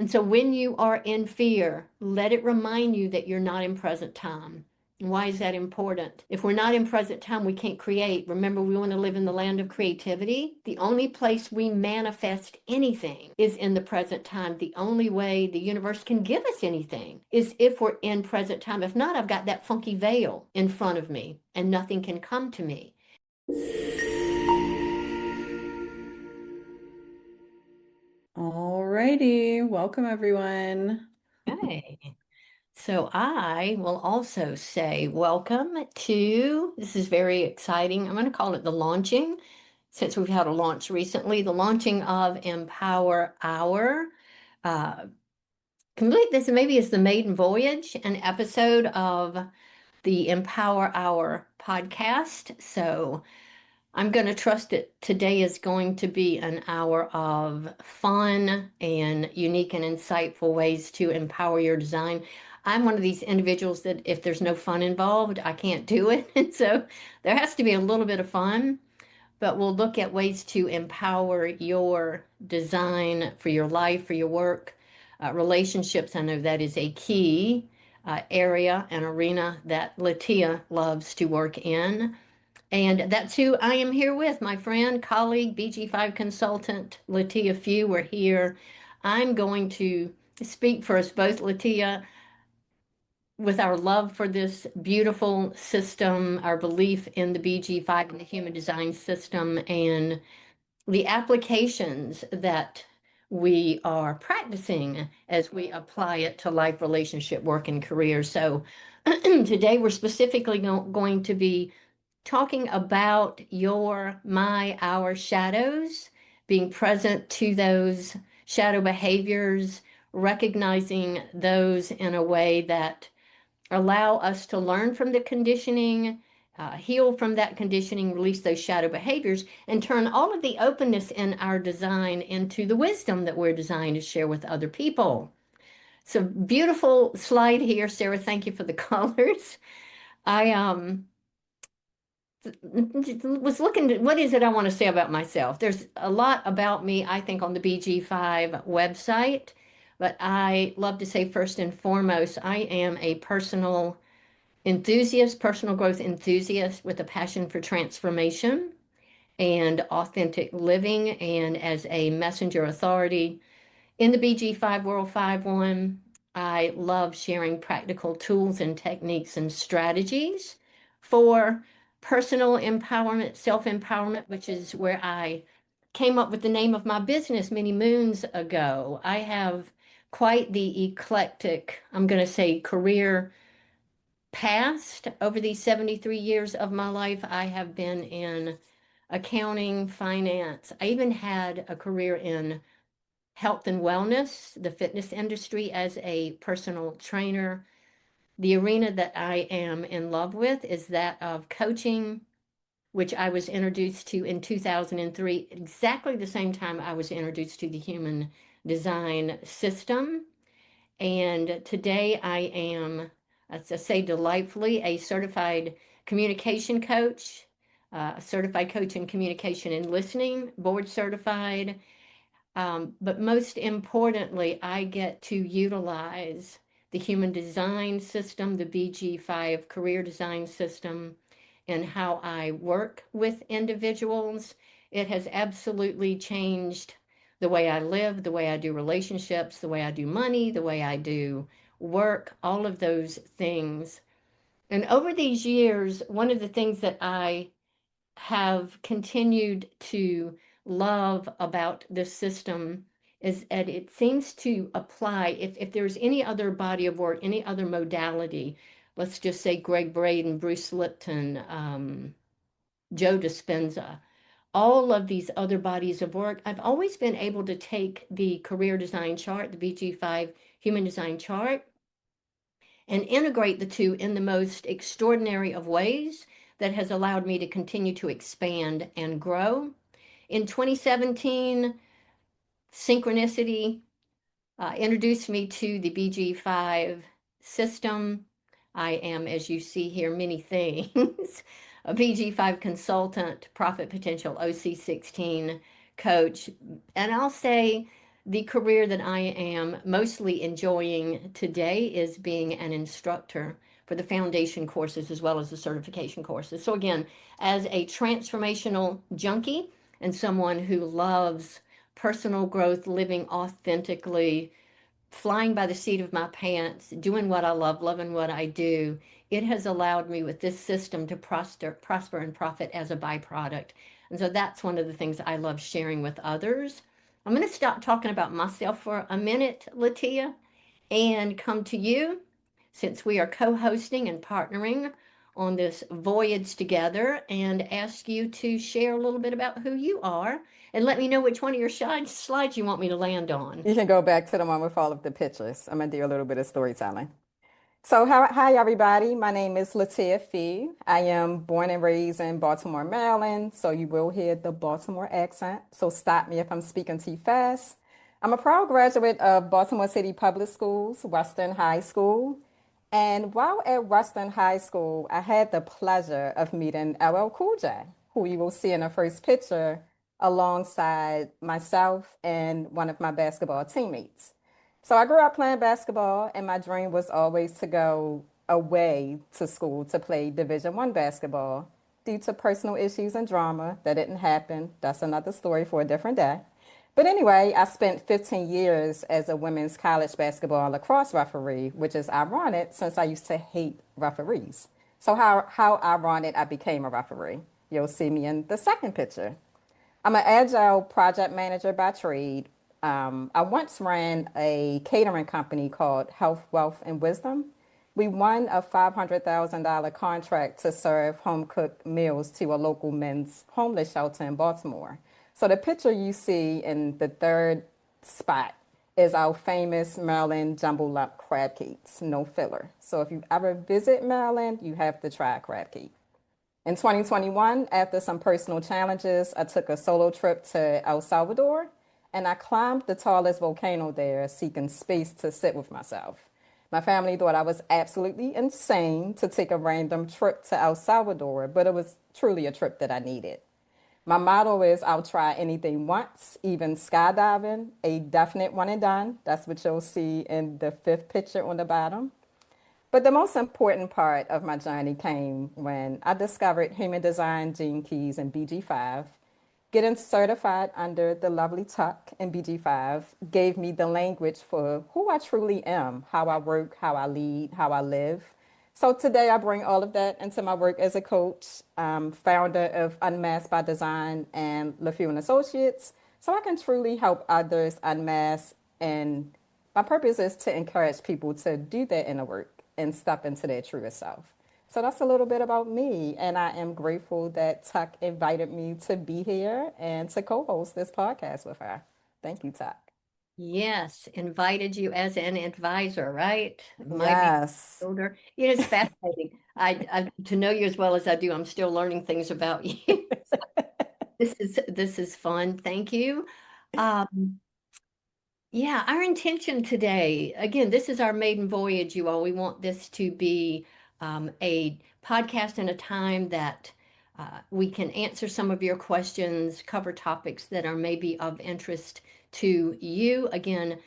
And so when you are in fear, let it remind you that you're not in present time. Why is that important? If we're not in present time, we can't create. Remember, we want to live in the land of creativity. The only place we manifest anything is in the present time. The only way the universe can give us anything is if we're in present time. If not, I've got that funky veil in front of me and nothing can come to me. Alrighty, welcome everyone. Okay. So I will also say welcome to, this is very exciting. I'm going to call it the launching, since we've had a launch recently, the launching of MPower Hour. Uh, Complete this maybe is the maiden voyage, an episode of the MPower Hour podcast. So I'm going to trust that today is going to be an hour of fun and unique and insightful ways to empower your design. I'm one of these individuals that if there's no fun involved, I can't do it. And so there has to be a little bit of fun, but we'll look at ways to empower your design for your life, for your work, relationships. I know that is a key area and arena that LaTia loves to work in. And that's who I am here with, my friend, colleague, BG5 consultant, LaTia Few. We're here. I'm going to speak for us both, LaTia, with our love for this beautiful system, our belief in the BG5 and the human design system, and the applications that we are practicing as we apply it to life, relationship, work, and career. So today we're specifically going to be talking about our shadows, being present to those shadow behaviors, recognizing those in a way that allow us to learn from the conditioning, heal from that conditioning, release those shadow behaviors, and turn all of the openness in our design into the wisdom that we're designed to share with other people. So beautiful slide here, Sarah. Thank you for the colors. I was looking at what is it I want to say about myself. There's a lot about me, I think, on the BG5 website, but I love to say first and foremost, I am a personal enthusiast, personal growth enthusiast with a passion for transformation and authentic living, and as a messenger authority in the BG5 World 5-1, I love sharing practical tools and techniques and strategies for personal empowerment, self-empowerment, which is where I came up with the name of my business many moons ago. I have quite the eclectic, I'm going to say, career past over these 73 years of my life. I have been in accounting, finance. I even had a career in health and wellness, the fitness industry as a personal trainer. The arena that I am in love with is that of coaching, which I was introduced to in 2003, exactly the same time I was introduced to the human design system. And today I am, as I say delightfully, a certified communication coach, a certified coach in communication and listening, board certified. But most importantly, I get to utilize the human design system, the BG5 career design system, and how I work with individuals. It has absolutely changed the way I live, the way I do relationships, the way I do money, the way I do work, all of those things. And over these years, one of the things that I have continued to love about this system is that it seems to apply, if there's any other body of work, any other modality, let's just say Greg Braden, Bruce Lipton, Joe Dispenza, all of these other bodies of work, I've always been able to take the career design chart, the BG5 human design chart, and integrate the two in the most extraordinary of ways that has allowed me to continue to expand and grow. In 2017, synchronicity introduced me to the BG5 system. I am, as you see here, many things. A BG5 consultant, profit potential OC16 coach. And I'll say the career that I am mostly enjoying today is being an instructor for the foundation courses as well as the certification courses. So, again, as a transformational junkie and someone who loves personal growth, living authentically, flying by the seat of my pants, doing what I love, loving what I do, it has allowed me with this system to prosper and profit as a byproduct. And so that's one of the things I love sharing with others. I'm going to stop talking about myself for a minute, LaTia, and come to you since we are co-hosting and partnering on this voyage together and ask you to share a little bit about who you are and let me know which one of your slides you want me to land on. You can go back to the one with all of the pictures. I'm gonna do a little bit of storytelling. So, hi everybody. My name is LaTia Fee. I am born and raised in Baltimore, Maryland. So you will hear the Baltimore accent. So stop me if I'm speaking too fast. I'm a proud graduate of Baltimore City Public Schools, Western High School. And while at Western High School, I had the pleasure of meeting LL Cool J, who you will see in the first picture alongside myself and one of my basketball teammates. So I grew up playing basketball, and my dream was always to go away to school to play Division I basketball. Due to personal issues and drama, that didn't happen. That's another story for a different day. But anyway, I spent 15 years as a women's college basketball lacrosse referee, which is ironic since I used to hate referees. So how ironic I became a referee. You'll see me in the second picture. I'm an agile project manager by trade. I once ran a catering company called Health, Wealth, and Wisdom. We won a $500,000 contract to serve home cooked meals to a local men's homeless shelter in Baltimore. So the picture you see in the third spot is our famous Maryland jumbo lump crab cakes, no filler. So if you ever visit Maryland, you have to try a crab cake. In 2021, after some personal challenges, I took a solo trip to El Salvador and I climbed the tallest volcano there, seeking space to sit with myself. My family thought I was absolutely insane to take a random trip to El Salvador, but it was truly a trip that I needed. My motto is I'll try anything once, even skydiving, a definite one and done. That's what you'll see in the fifth picture on the bottom. But the most important part of my journey came when I discovered human design gene keys in BG5. Getting certified under the lovely Tuck and BG5 gave me the language for who I truly am, how I work, how I lead, how I live. So today I bring all of that into my work as a coach, founder of Unmasked by Design and LaFew and Associates, so I can truly help others unmask. And my purpose is to encourage people to do their inner work and step into their truest self. So that's a little bit about me, and I am grateful that Tuck invited me to be here and to co-host this podcast with her. Thank you, Tuck. Yes, invited you as an advisor, right? My being Yes. older. It is fascinating. To know you as well as I do, I'm still learning things about you. This is fun. Thank you. Um, yeah, our intention today, again, this is our maiden voyage, you all. We want this to be a podcast in a time that we can answer some of your questions, cover topics that are maybe of interest to you. Again,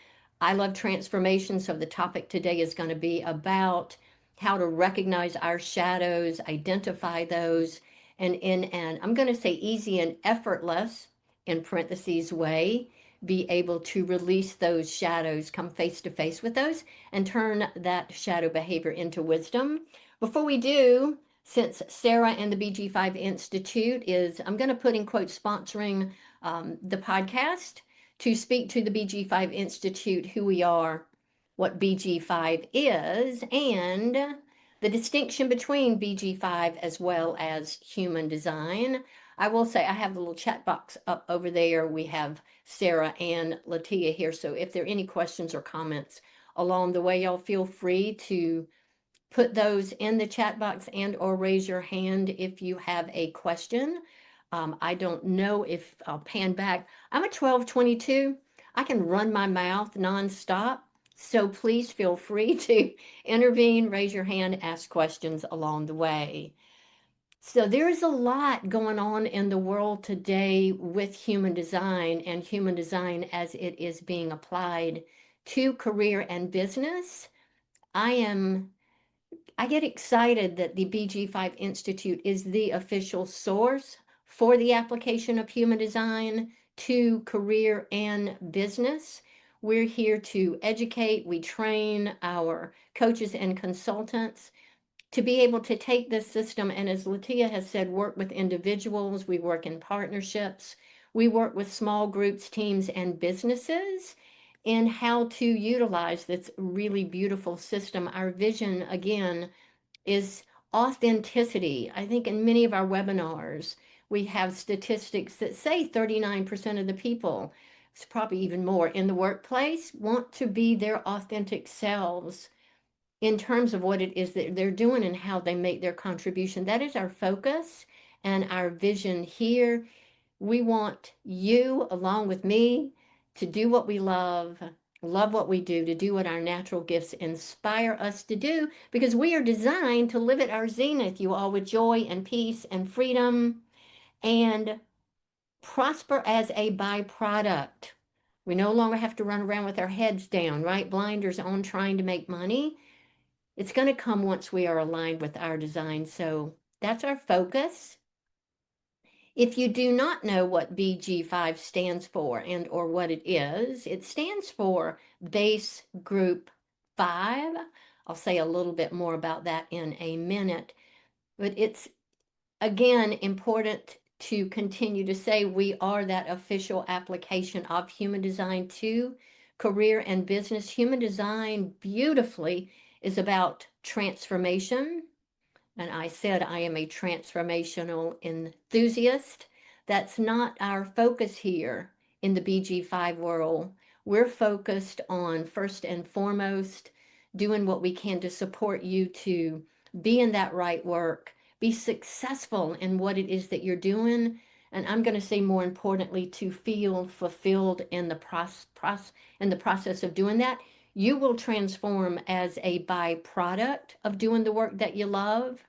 I love transformation, so the topic today is going to be about how to recognize our shadows, identify those, and in an, I'm going to say easy and effortless, in parentheses, way be able to release those shadows, come face to face with those, and turn that shadow behavior into wisdom. Before we do, since Sarah and the BG5 Institute is, I'm going to put in quotes, sponsoring the podcast to speak to the BG5 Institute, who we are, what BG5 is, and the distinction between BG5 as well as human design. I will say I have the little chat box up over there. We have Sarah and LaTia here. So if there are any questions or comments along the way, y'all feel free to put those in the chat box and or raise your hand if you have a question. I don't know if I'll pan back. I'm a 1222. I can run my mouth nonstop. So please feel free to intervene, raise your hand, ask questions along the way. So there's a lot going on in the world today with human design and human design as it is being applied to career and business. I am I get excited that the BG5 Institute is the official source for the application of human design to career and business. We're here to educate, we train our coaches and consultants to be able to take this system and, as LaTia has said, work with individuals. We work in partnerships. We work with small groups, teams, and businesses in how to utilize this really beautiful system. Our vision, again, is authenticity. I think in many of our webinars, we have statistics that say 39% of the people, it's probably even more, in the workplace want to be their authentic selves in terms of what it is that they're doing and how they make their contribution. That is our focus and our vision here. We want you, along with me, to do what we love, love what we do, to do what our natural gifts inspire us to do, because we are designed to live at our zenith, you all, with joy and peace and freedom and prosper as a byproduct. We no longer have to run around with our heads down, right? Blinders on, trying to make money. It's going to come once we are aligned with our design. So that's our focus. If you do not know what BG5 stands for and or what it stands for Base Group 5. I'll say a little bit more about that in a minute, but it's again important to continue to say we are that official application of human design to career and business. Human design beautifully is about transformation. And I said I am a transformational enthusiast. That's not our focus here in the BG5 world. We're focused on, first and foremost, doing what we can to support you to be in that right work, be successful in what it is that you're doing. And I'm going to say more importantly, to feel fulfilled in the process of doing that. You will transform as a byproduct of doing the work that you love.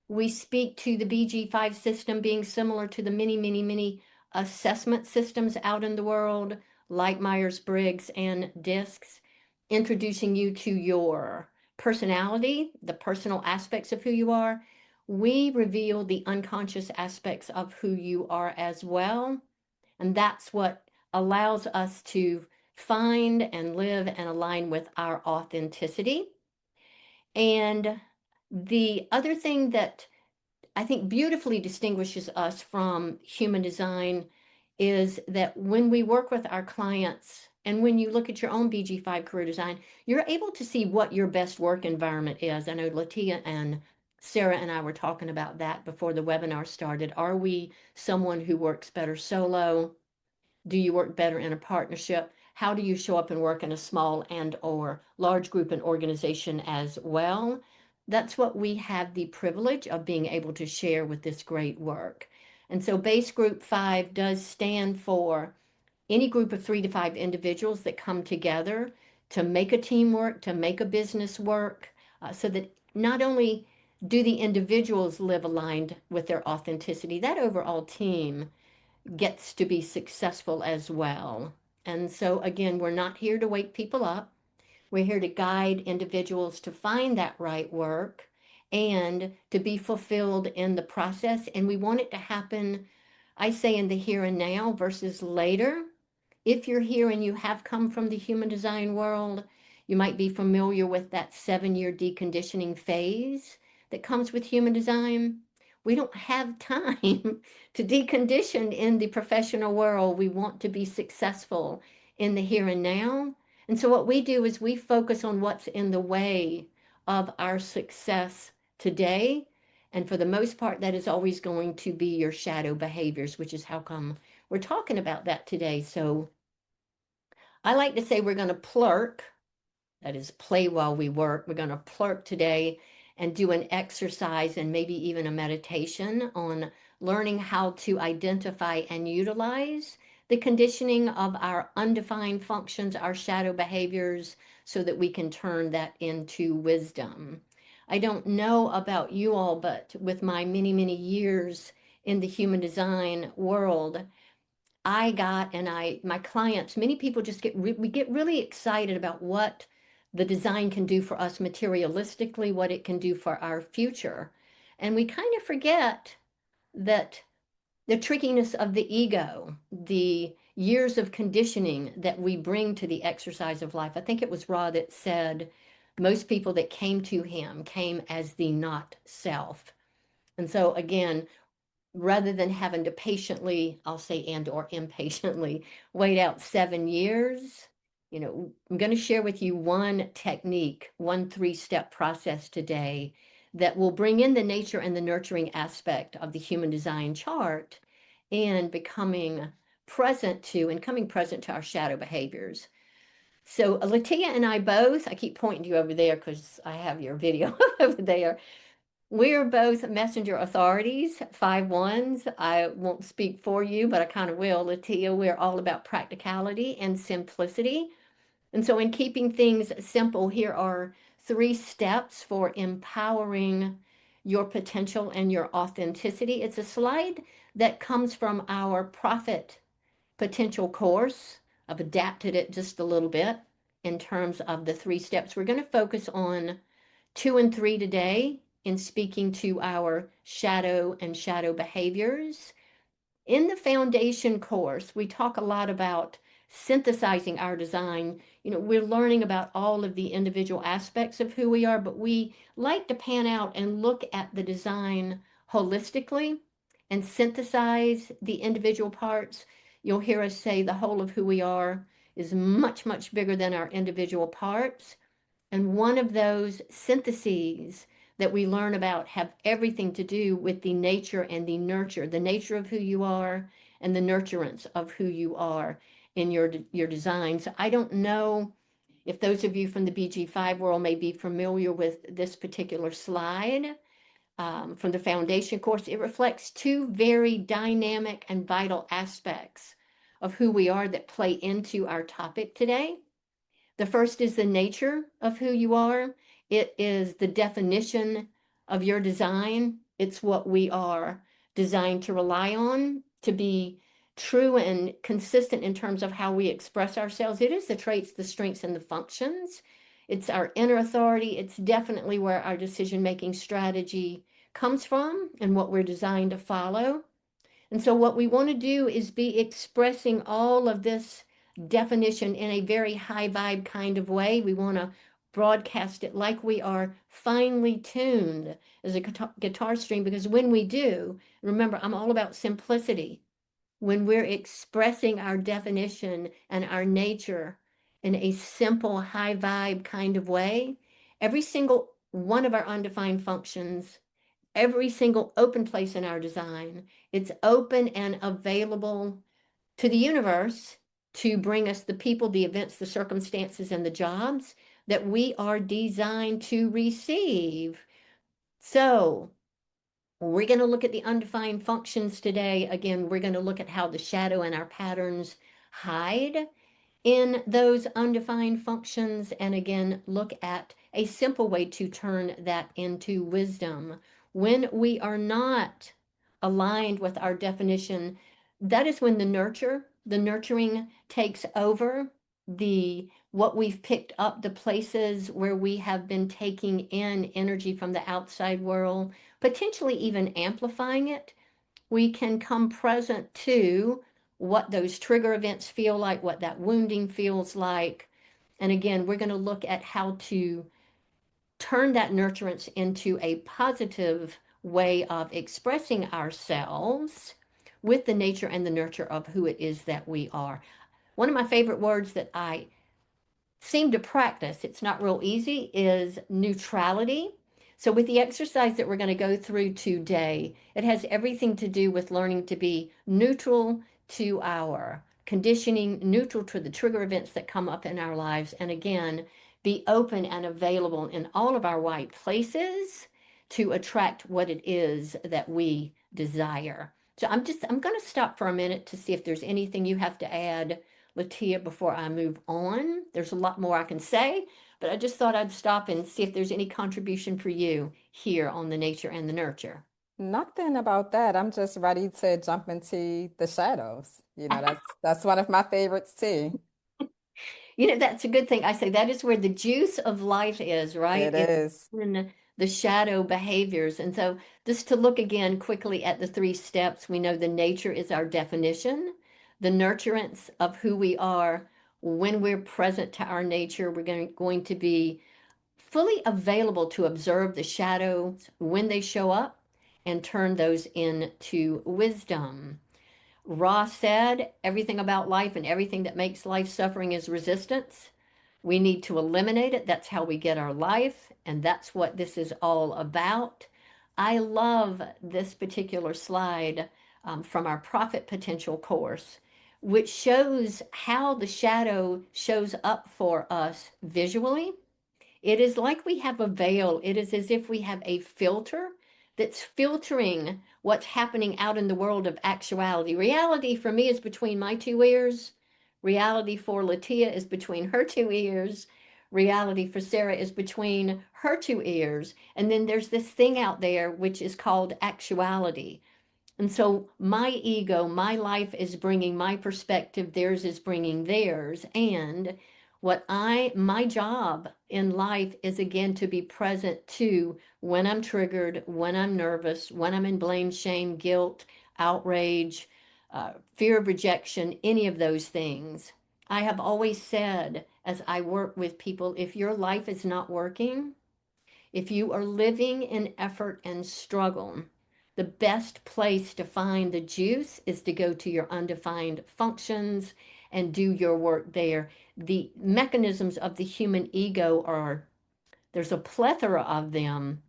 We speak to the BG5 system being similar to the many, many, many assessment systems out in the world, like Myers-Briggs and DISCs, introducing you to your personality, the personal aspects of who you are. We reveal the unconscious aspects of who you are as well. And that's what allows us to find and live and align with our authenticity. And the other thing that I think beautifully distinguishes us from human design is that when we work with our clients and when you look at your own BG5 career design, you're able to see what your best work environment is. I know LaTia and Sarah and I were talking about that before the webinar started. Are we someone who works better solo? Do you work better in a partnership? How do you show up and work in a small and or large group and organization as well? That's what we have the privilege of being able to share with this great work. And so base group 5 does stand for any group of 3 to 5 individuals that come together to make a team work, to make a business work, so that not only do the individuals live aligned with their authenticity, that overall team gets to be successful as well. And so, again, we're not here to wake people up. We're here to guide individuals to find that right work and to be fulfilled in the process. And we want it to happen, I say, in the here and now versus later. If you're here and you have come from the human design world, you might be familiar with that 7-year deconditioning phase that comes with human design. We don't have time to decondition in the professional world. We want to be successful in the here and now. And so what we do is we focus on what's in the way of our success today. And for the most part, that is always going to be your shadow behaviors, which is how come we're talking about that today. So I like to say we're going to plurk, that is play while we work. We're going to plurk today and do an exercise and maybe even a meditation on learning how to identify and utilize the conditioning of our undefined functions, our shadow behaviors, so that we can turn that into wisdom. I don't know about you all, but with my many, many years in the human design world, my clients, many people just we get really excited about what the design can do for us materialistically, what it can do for our future. And we kind of forget that the trickiness of the ego, the years of conditioning that we bring to the exercise of life. I think it was Ra that said most people that came to him came as the not self. And so again, rather than having to patiently, I'll say, and or impatiently wait out 7 years, I'm going to share with you one technique, one 3-step process today that will bring in the nature and the nurturing aspect of the human design chart and coming present to our shadow behaviors. So LaTia and I both, I keep pointing to you over there because I have your video over there. We're both messenger authorities, 5/1s. I won't speak for you, but I kind of will. LaTia, we're all about practicality and simplicity. And so, in keeping things simple, here are 3 steps for empowering your potential and your authenticity. It's a slide that comes from our Profit Potential course. I've adapted it just a little bit in terms of the 3 steps. We're going to focus on 2 and 3 today in speaking to our shadow and shadow behaviors. In the foundation course, we talk a lot about synthesizing our design. We're learning about all of the individual aspects of who we are, but we like to pan out and look at the design holistically and synthesize the individual parts. You'll hear us say the whole of who we are is much, much bigger than our individual parts. And one of those syntheses that we learn about have everything to do with the nature and the nurture, the nature of who you are and the nurturance of who you are in your design. So I don't know if those of you from the BG5 world may be familiar with this particular slide from the foundation course. It reflects 2 very dynamic and vital aspects of who we are that play into our topic today. The first is the nature of who you are. It is the definition of your design. It's what we are designed to rely on, to be true and consistent in terms of how we express ourselves. It is the traits, the strengths, and the functions. It's our inner authority. It's definitely where our decision-making strategy comes from and what we're designed to follow. And so what we want to do is be expressing all of this definition in a very high vibe kind of way. We want to broadcast it like we are finely tuned as a guitar string, because when we do, remember, I'm all about simplicity. When we're expressing our definition and our nature in a simple, high vibe kind of way, every single one of our undefined functions, every single open place in our design, it's open and available to the universe to bring us the people, the events, the circumstances, and the jobs that we are designed to receive. So we're going to look at the undefined functions today. Again, we're going to look at how the shadow and our patterns hide in those undefined functions, and again, look at a simple way to turn that into wisdom. When we are not aligned with our definition, that is when the nurturing takes over, the what we've picked up, the places where we have been taking in energy from the outside world, potentially even amplifying it. We can come present to what those trigger events feel like, what that wounding feels like. And again, we're going to look at how to turn that nurturance into a positive way of expressing ourselves with the nature and the nurture of who it is that we are. One of my favorite words that I seem to practice, it's not real easy, is neutrality. So with the exercise that we're going to go through today, it has everything to do with learning to be neutral to our conditioning, neutral to the trigger events that come up in our lives, and again, be open and available in all of our white places to attract what it is that we desire. So I'm going to stop for a minute to see if there's anything you have to add, LaTia, before I move on. There's a lot more I can say, but I just thought I'd stop and see if there's any contribution for you here on the nature and the nurture. Nothing about that. I'm just ready to jump into the shadows. That's one of my favorites too. That's a good thing. I say that is where the juice of life is, right? It It's is. in the shadow behaviors. And so, just to look again quickly at the three steps, we know the nature is our definition, the nurturance of who we are. When we're present to our nature, we're going to be fully available to observe the shadows when they show up and turn those into wisdom. Ra said everything about life and everything that makes life suffering is resistance. We need to eliminate it. That's how we get our life. And that's what this is all about. I love this particular slide from our Profit Potential course, which shows how the shadow shows up for us visually. It is like we have a veil. It is as if we have a filter that's filtering what's happening out in the world of actuality. Reality for me is between my two ears. Reality for LaTia is between her two ears. Reality for Sarah is between her two ears. And then there's this thing out there which is called actuality. And so my ego, my life is bringing my perspective, theirs is bringing theirs. And my job in life is again to be present to when I'm triggered, when I'm nervous, when I'm in blame, shame, guilt, outrage, fear of rejection, any of those things. I have always said as I work with people, if your life is not working, if you are living in effort and struggle, the best place to find the juice is to go to your undefined functions and do your work there. The mechanisms of the human ego there's a plethora of them.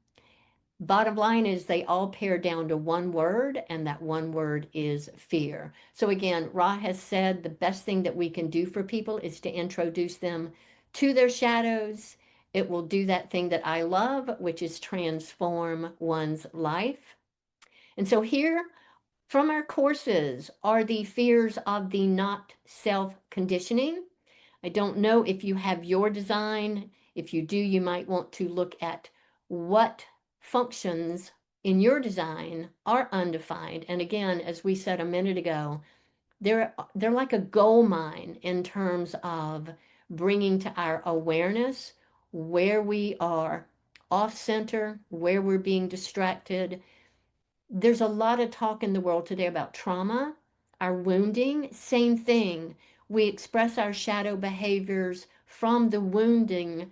Bottom line is they all pare down to one word, and that one word is fear. So again, Ra has said the best thing that we can do for people is to introduce them to their shadows. It will do that thing that I love, which is transform one's life. And so here from our courses are the fears of the not self-conditioning. I don't know if you have your design. If you do, you might want to look at what functions in your design are undefined. And again, as we said a minute ago, they're like a gold mine in terms of bringing to our awareness where we are off center, where we're being distracted. There's a lot of talk in the world today about trauma, our wounding, same thing. We express our shadow behaviors from the wounding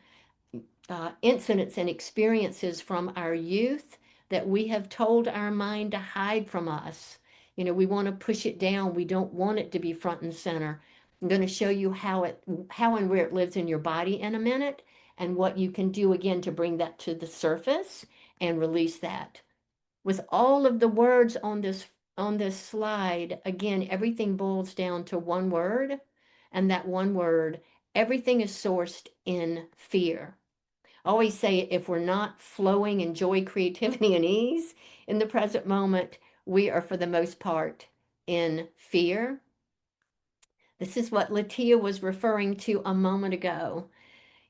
incidents and experiences from our youth that we have told our mind to hide from us. We want to push it down. We don't want it to be front and center. I'm going to show you how and where it lives in your body in a minute, and what you can do again to bring that to the surface and release that. With all of the words on this slide, again, everything boils down to one word, and that one word, everything is sourced in fear. I always say if we're not flowing in joy, creativity, and ease in the present moment, we are for the most part in fear. This is what LaTia was referring to a moment ago.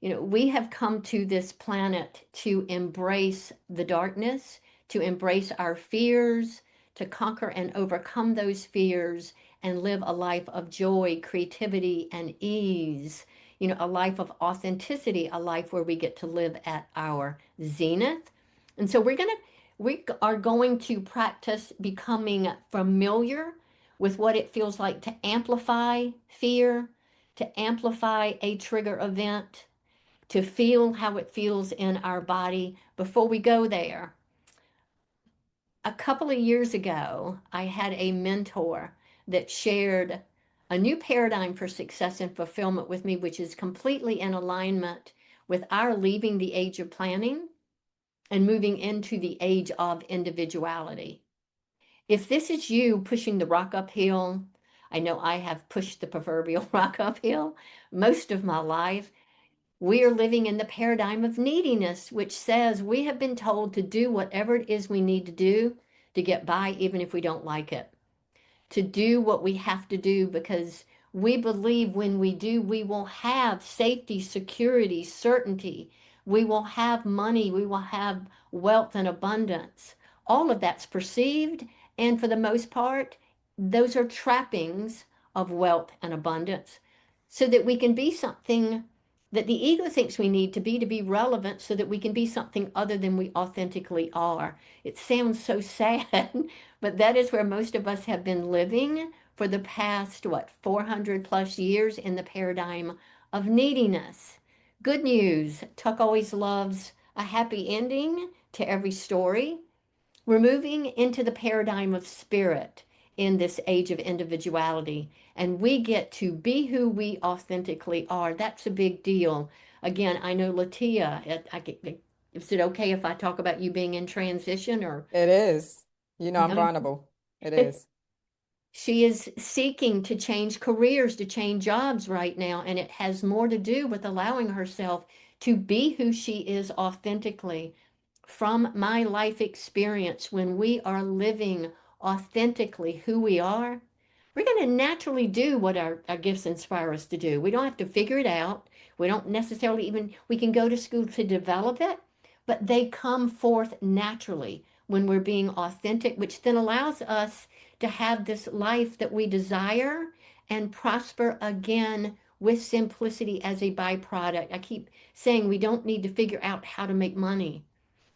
We have come to this planet to embrace the darkness, to embrace our fears, to conquer and overcome those fears and live a life of joy, creativity, and ease. A life of authenticity, a life where we get to live at our zenith. And so we are going to practice becoming familiar with what it feels like to amplify fear, to amplify a trigger event, to feel how it feels in our body. Before we go there, a couple of years ago, I had a mentor that shared a new paradigm for success and fulfillment with me, which is completely in alignment with our leaving the age of planning and moving into the age of individuality. If this is you pushing the rock uphill, I know I have pushed the proverbial rock uphill most of my life. We are living in the paradigm of neediness, which says we have been told to do whatever it is we need to do to get by, even if we don't like it. To do what we have to do because We believe when we do, we will have safety, security, certainty. We will have money. We will have wealth and abundance. All of that's perceived. And for the most part, those are trappings of wealth and abundance so that we can be something that the ego thinks we need to be relevant so that we can be something other than we authentically are. It sounds so sad, but that is where most of us have been living for the past, what, 400 plus years in the paradigm of neediness. Good news, Tuck always loves a happy ending to every story. We're moving into the paradigm of spirit in this age of individuality, and we get to be who we authentically are. That's a big deal. Again, I know LaTia, is it okay if I talk about you being in transition or It is. You know, I'm no? vulnerable. It is. She is seeking to change careers, to change jobs right now, and it has more to do with allowing herself to be who she is authentically. From my life experience, when we are living authentically who we are, we're going to naturally do what our gifts inspire us to do. We don't have to figure it out. We don't necessarily even, we can go to school to develop it, but they come forth naturally when we're being authentic, which then allows us to have this life that we desire and prosper again with simplicity as a byproduct. I keep saying we don't need to figure out how to make money.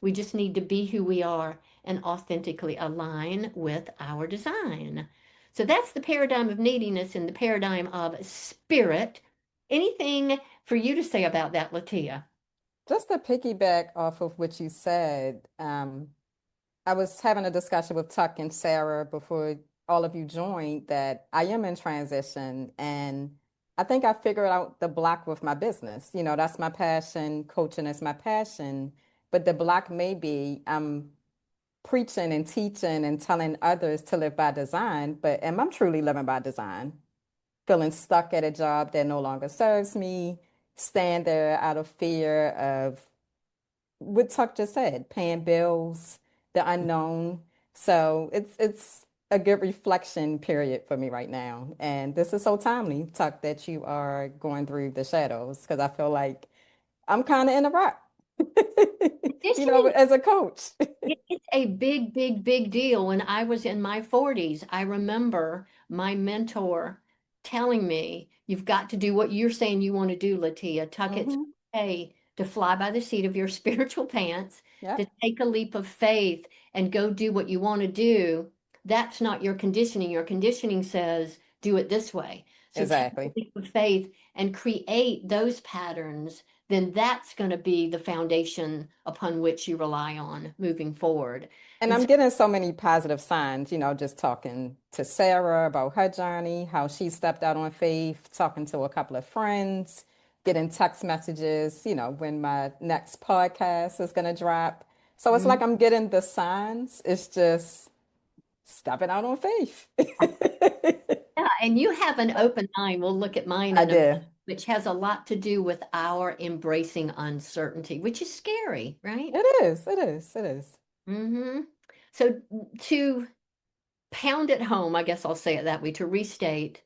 We just need to be who we are and authentically align with our design. So that's the paradigm of neediness and the paradigm of spirit. Anything for you to say about that, LaTia? Just to piggyback off of what you said, I was having a discussion with Tuck and Sarah before all of you joined that I am in transition and I think I figured out the block with my business. You know, that's my passion. Coaching is my passion. But the block may be I'm preaching and teaching and telling others to live by design, but am I truly living by design? Feeling stuck at a job that no longer serves me, stand there out of fear of what Tuck just said, paying bills, the unknown. So it's a good reflection period for me right now. And this is so timely, Tuck, that you are going through the shadows because I feel like I'm kind of in a rut, you know, Conditioning. as a coach. It's a big, big, big deal. When I was in my 40s, I remember my mentor telling me, you've got to do what you're saying you want to do, LaTia. Tuck, it's Hmm. okay to fly by the seat of your spiritual pants, to Yep, take a leap of faith and go do what you want to do. That's not your conditioning. Your conditioning says, do it this way. So take a exactly. leap of faith and create those patterns, then that's going to be the foundation upon which you rely on moving forward. And And I'm so, getting so many positive signs, you know, just talking to Sarah about her journey, how she stepped out on faith, talking to a couple of friends, getting text messages, you know, when my next podcast is going to drop. So it's like mm, I'm getting the signs. It's just stepping out on faith. yeah, and you have an open mind. We'll look at mine I in a minute, did. which has a lot to do with our embracing uncertainty, which is scary, right? It is. It is. It is. Hmm. So to pound it home, I guess I'll say it that way, to restate,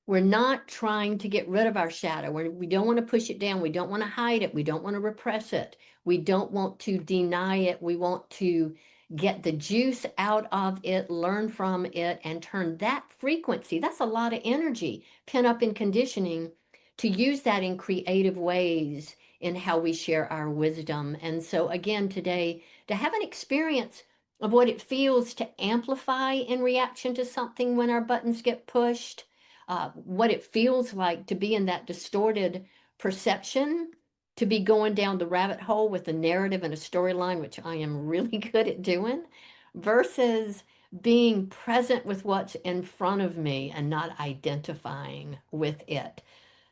we're not trying to get rid of our shadow. We don't want to push it down. We don't want to hide it. We don't want to repress it. We don't want to deny it. We want to get the juice out of it, learn from it, and turn that frequency. That's a lot of energy pent up in conditioning to use that in creative ways in how we share our wisdom. And so, again, today, to have an experience of what it feels to amplify in reaction to something when our buttons get pushed, what it feels like to be in that distorted perception, to be going down the rabbit hole with a narrative and a storyline, which I am really good at doing, versus being present with what's in front of me and not identifying with it.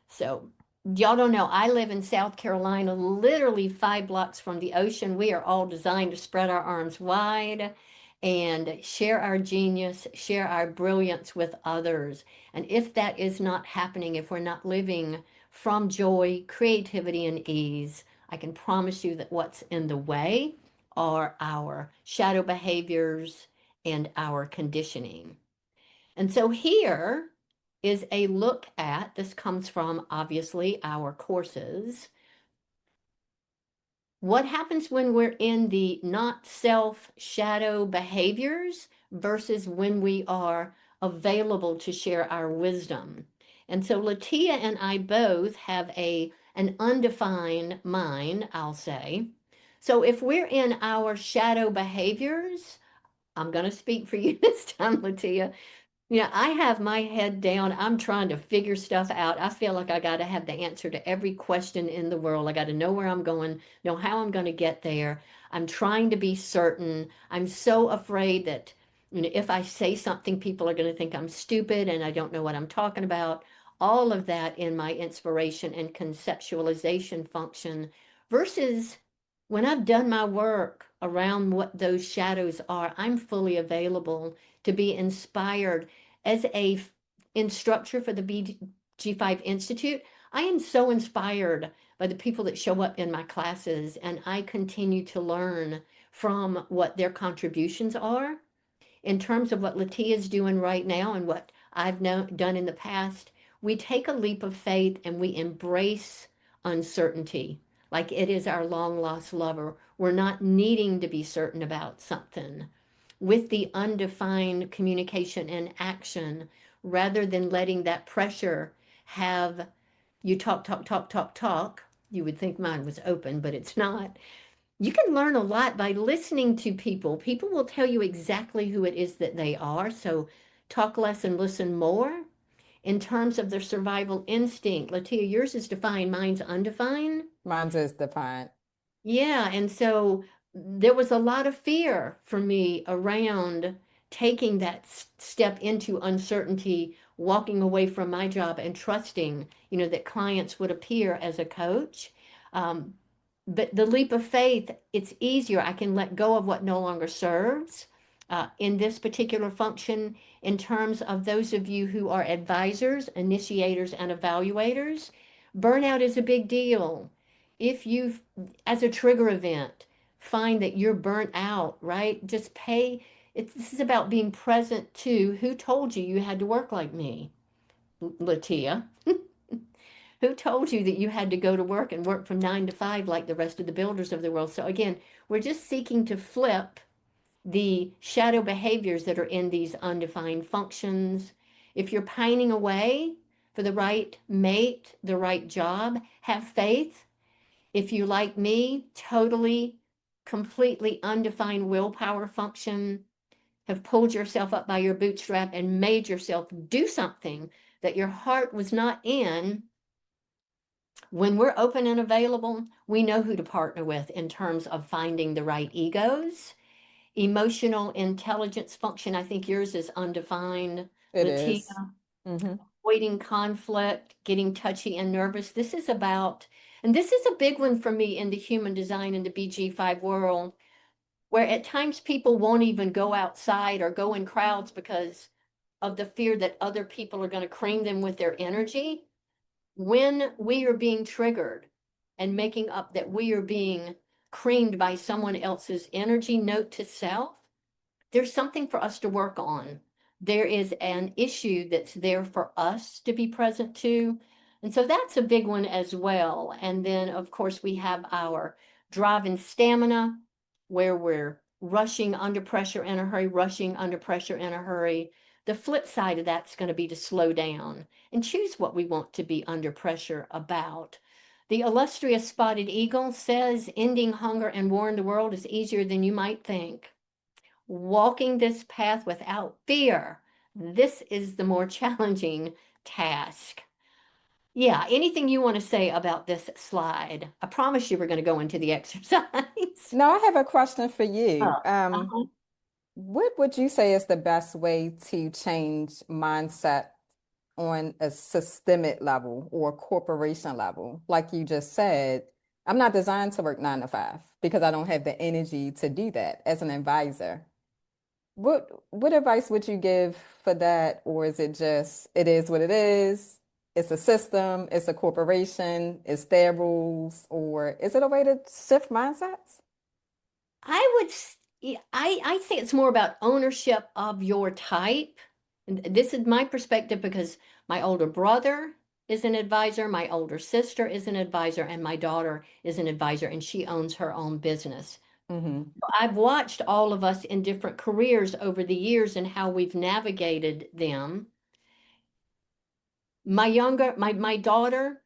So, y'all don't know, I live in South Carolina, literally 5 blocks from the ocean. We are all designed to spread our arms wide and share our genius, share our brilliance with others. And if that is not happening, if we're not living from joy, creativity, and ease, I can promise you that what's in the way are our shadow behaviors and our conditioning. And so here, is a look at, this comes from obviously our courses, what happens when we're in the not self shadow behaviors versus when we are available to share our wisdom. And so LaTia and I both have an undefined mind, I'll say. So if we're in our shadow behaviors, I'm going to speak for you this time, LaTia. Yeah, I have my head down. I'm trying to figure stuff out. I feel like I got to have the answer to every question in the world. I got to know where I'm going, know how I'm going to get there. I'm trying to be certain. I'm so afraid that, if I say something, people are going to think I'm stupid and I don't know what I'm talking about. All of that in my inspiration and conceptualization function versus when I've done my work around what those shadows are, I'm fully available to be inspired as a instructor for the BG5 Institute. I am so inspired by the people that show up in my classes, and I continue to learn from what their contributions are in terms of what LaTia is doing right now and what I've done in the past. We take a leap of faith and we embrace uncertainty like it is our long lost lover. We're not needing to be certain about something with the undefined communication and action rather than letting that pressure have you talk, talk, talk, talk, talk. You would think mine was open, but it's not. You can learn a lot by listening to people. People will tell you exactly who it is that they are. So talk less and listen more. In terms of their survival instinct, LaTia, yours is defined, mine's undefined. Mine's is defined. Yeah, and so there was a lot of fear for me around taking that step into uncertainty, walking away from my job and trusting, that clients would appear as a coach. Um, but the leap of faith, it's easier. I can let go of what no longer serves. In this particular function, in terms of those of you who are advisors, initiators, and evaluators, burnout is a big deal. If you, as a trigger event, find that you're burnt out, right? Just pay. This is about being present to who told you you had to work like me, LaTia. Who told you that you had to go to work and work from 9 to 5 like the rest of the builders of the world? So again, we're just seeking to flip the shadow behaviors that are in these undefined functions. If you're pining away for the right mate, the right job, have faith. If you, like me, totally, completely undefined willpower function, have pulled yourself up by your bootstrap and made yourself do something that your heart was not in, when we're open and available, we know who to partner with in terms of finding the right egos. Emotional intelligence function, I think yours is undefined. It LaTia, is. Mm-hmm. avoiding conflict, getting touchy and nervous. This is about, and this is a big one for me in the human design in the BG5 world, where at times people won't even go outside or go in crowds because of the fear that other people are going to cream them with their energy. When we are being triggered and making up that we are being creamed by someone else's energy, note to self, there's something for us to work on. There is an issue that's there for us to be present to. And so that's a big one as well. And then, of course, we have our drive and stamina, where we're rushing under pressure in a hurry, rushing under pressure in a hurry. The flip side of that's going to be to slow down and choose what we want to be under pressure about. The illustrious spotted eagle says ending hunger and war in the world is easier than you might think. Walking this path without fear, this is the more challenging task. Yeah, anything you want to say about this slide? I promise you we're going to go into the exercise. Now, I have a question for you. Uh-huh. What would you say is the best way to change mindset on a systemic level or corporation level? Like you just said, I'm not designed to work 9 to 5 because I don't have the energy to do that as an advisor. What advice would you give for that? Or is it just it is what it is? It's a system, it's a corporation, it's their rules, or is it a way to shift mindsets? I would, I think it's more about ownership of your type. And this is my perspective because My older brother is an advisor, my older sister is an advisor, and my daughter is an advisor, and she owns her own business. Mm-hmm. I've watched all of us in different careers over the years and how we've navigated them. My daughter,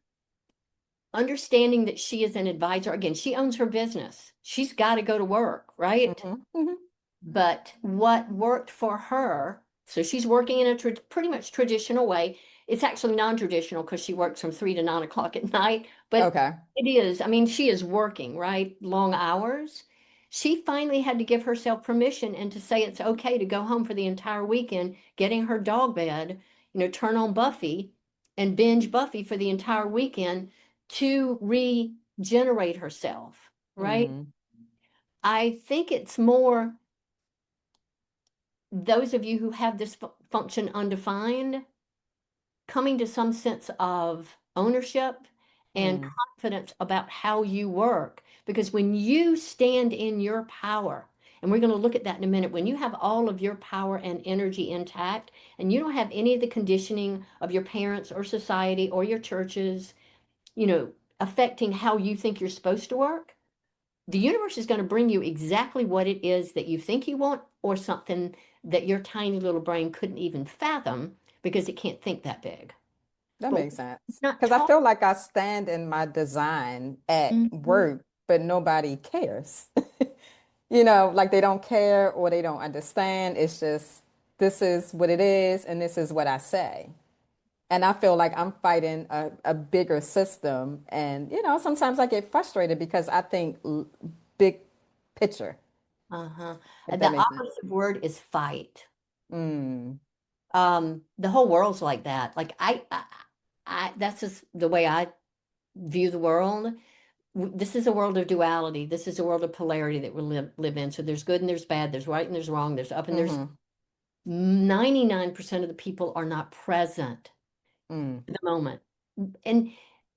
understanding that she is an advisor, again, she owns her business. She's got to go to work, right? Mm-hmm. Mm-hmm. But what worked for her, so she's working in a pretty much traditional way. It's actually non-traditional because she works from 3 to 9 o'clock at night, but Okay. it is, I mean, she is working, right? Long hours. She finally had to give herself permission and to say it's okay to go home for the entire weekend, getting her dog bed, turn on Buffy and binge Buffy for the entire weekend to regenerate herself, right? Mm-hmm. I think it's more those of you who have this function undefined coming to some sense of ownership and Mm. confidence about how you work. Because when you stand in your power, and we're going to look at that in a minute, when you have all of your power and energy intact, and you don't have any of the conditioning of your parents or society or your churches, you know, affecting how you think you're supposed to work, the universe is going to bring you exactly what it is that you think you want or something that your tiny little brain couldn't even fathom because it can't think that big. That But makes sense. we're not Because I taught. feel like I stand in my design at Mhm. work, but nobody cares. Like they don't care or they don't understand. It's just, this is what it is, and this is what I say. And I feel like I'm fighting a bigger system. And, sometimes I get frustrated because I think big picture, Uh-huh. if And that the makes sense. opposite word is fight. Mm, The whole world's like that. Like that's just the way I view the world. This is a world of duality. This is a world of polarity that we live in. So there's good and there's bad. There's right and there's wrong. There's up and there's mm-hmm, 99% of the people are not present mm. in the moment. And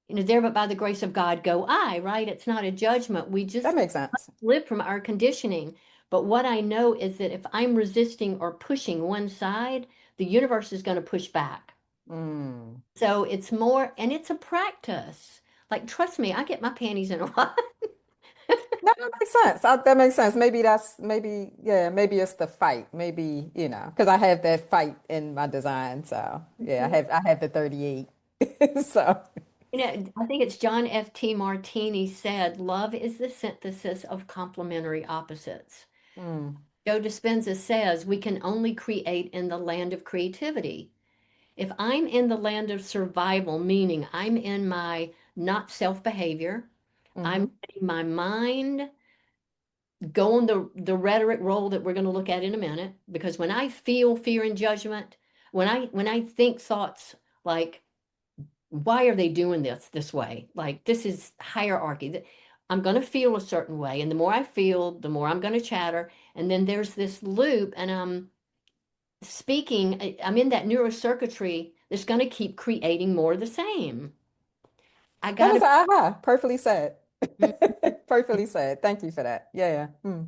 there but by the grace of God go I, right? It's not a judgment. We That just makes sense. live from our conditioning. But what I know is that if I'm resisting or pushing one side, the universe is going to push back. Mm. So it's more, and it's a practice. Like, trust me, I get my panties in a lot. No, that makes sense. That makes sense. Yeah, maybe it's the fight. Maybe, because I have that fight in my design. So yeah, I have the 38. So, I think it's John F.T. Martini said, love is the synthesis of complementary opposites. mm, Joe Dispenza says we can only create in the land of creativity. If I'm in the land of survival, meaning I'm in my not self behavior, I'm hmm letting my mind go on the rhetoric role that we're going to look at in a minute. Because when I feel fear and judgment, when I think thoughts like, why are they doing this way? Like this is hierarchy. I'm going to feel a certain way, and the more I feel, the more I'm going to chatter, and then there's this loop, and I'm speaking. I'm in that neurocircuitry that's going to keep creating more of the same. I that got was to. aha. Perfectly said. Perfectly said. Thank you for that. Yeah, yeah. Mm.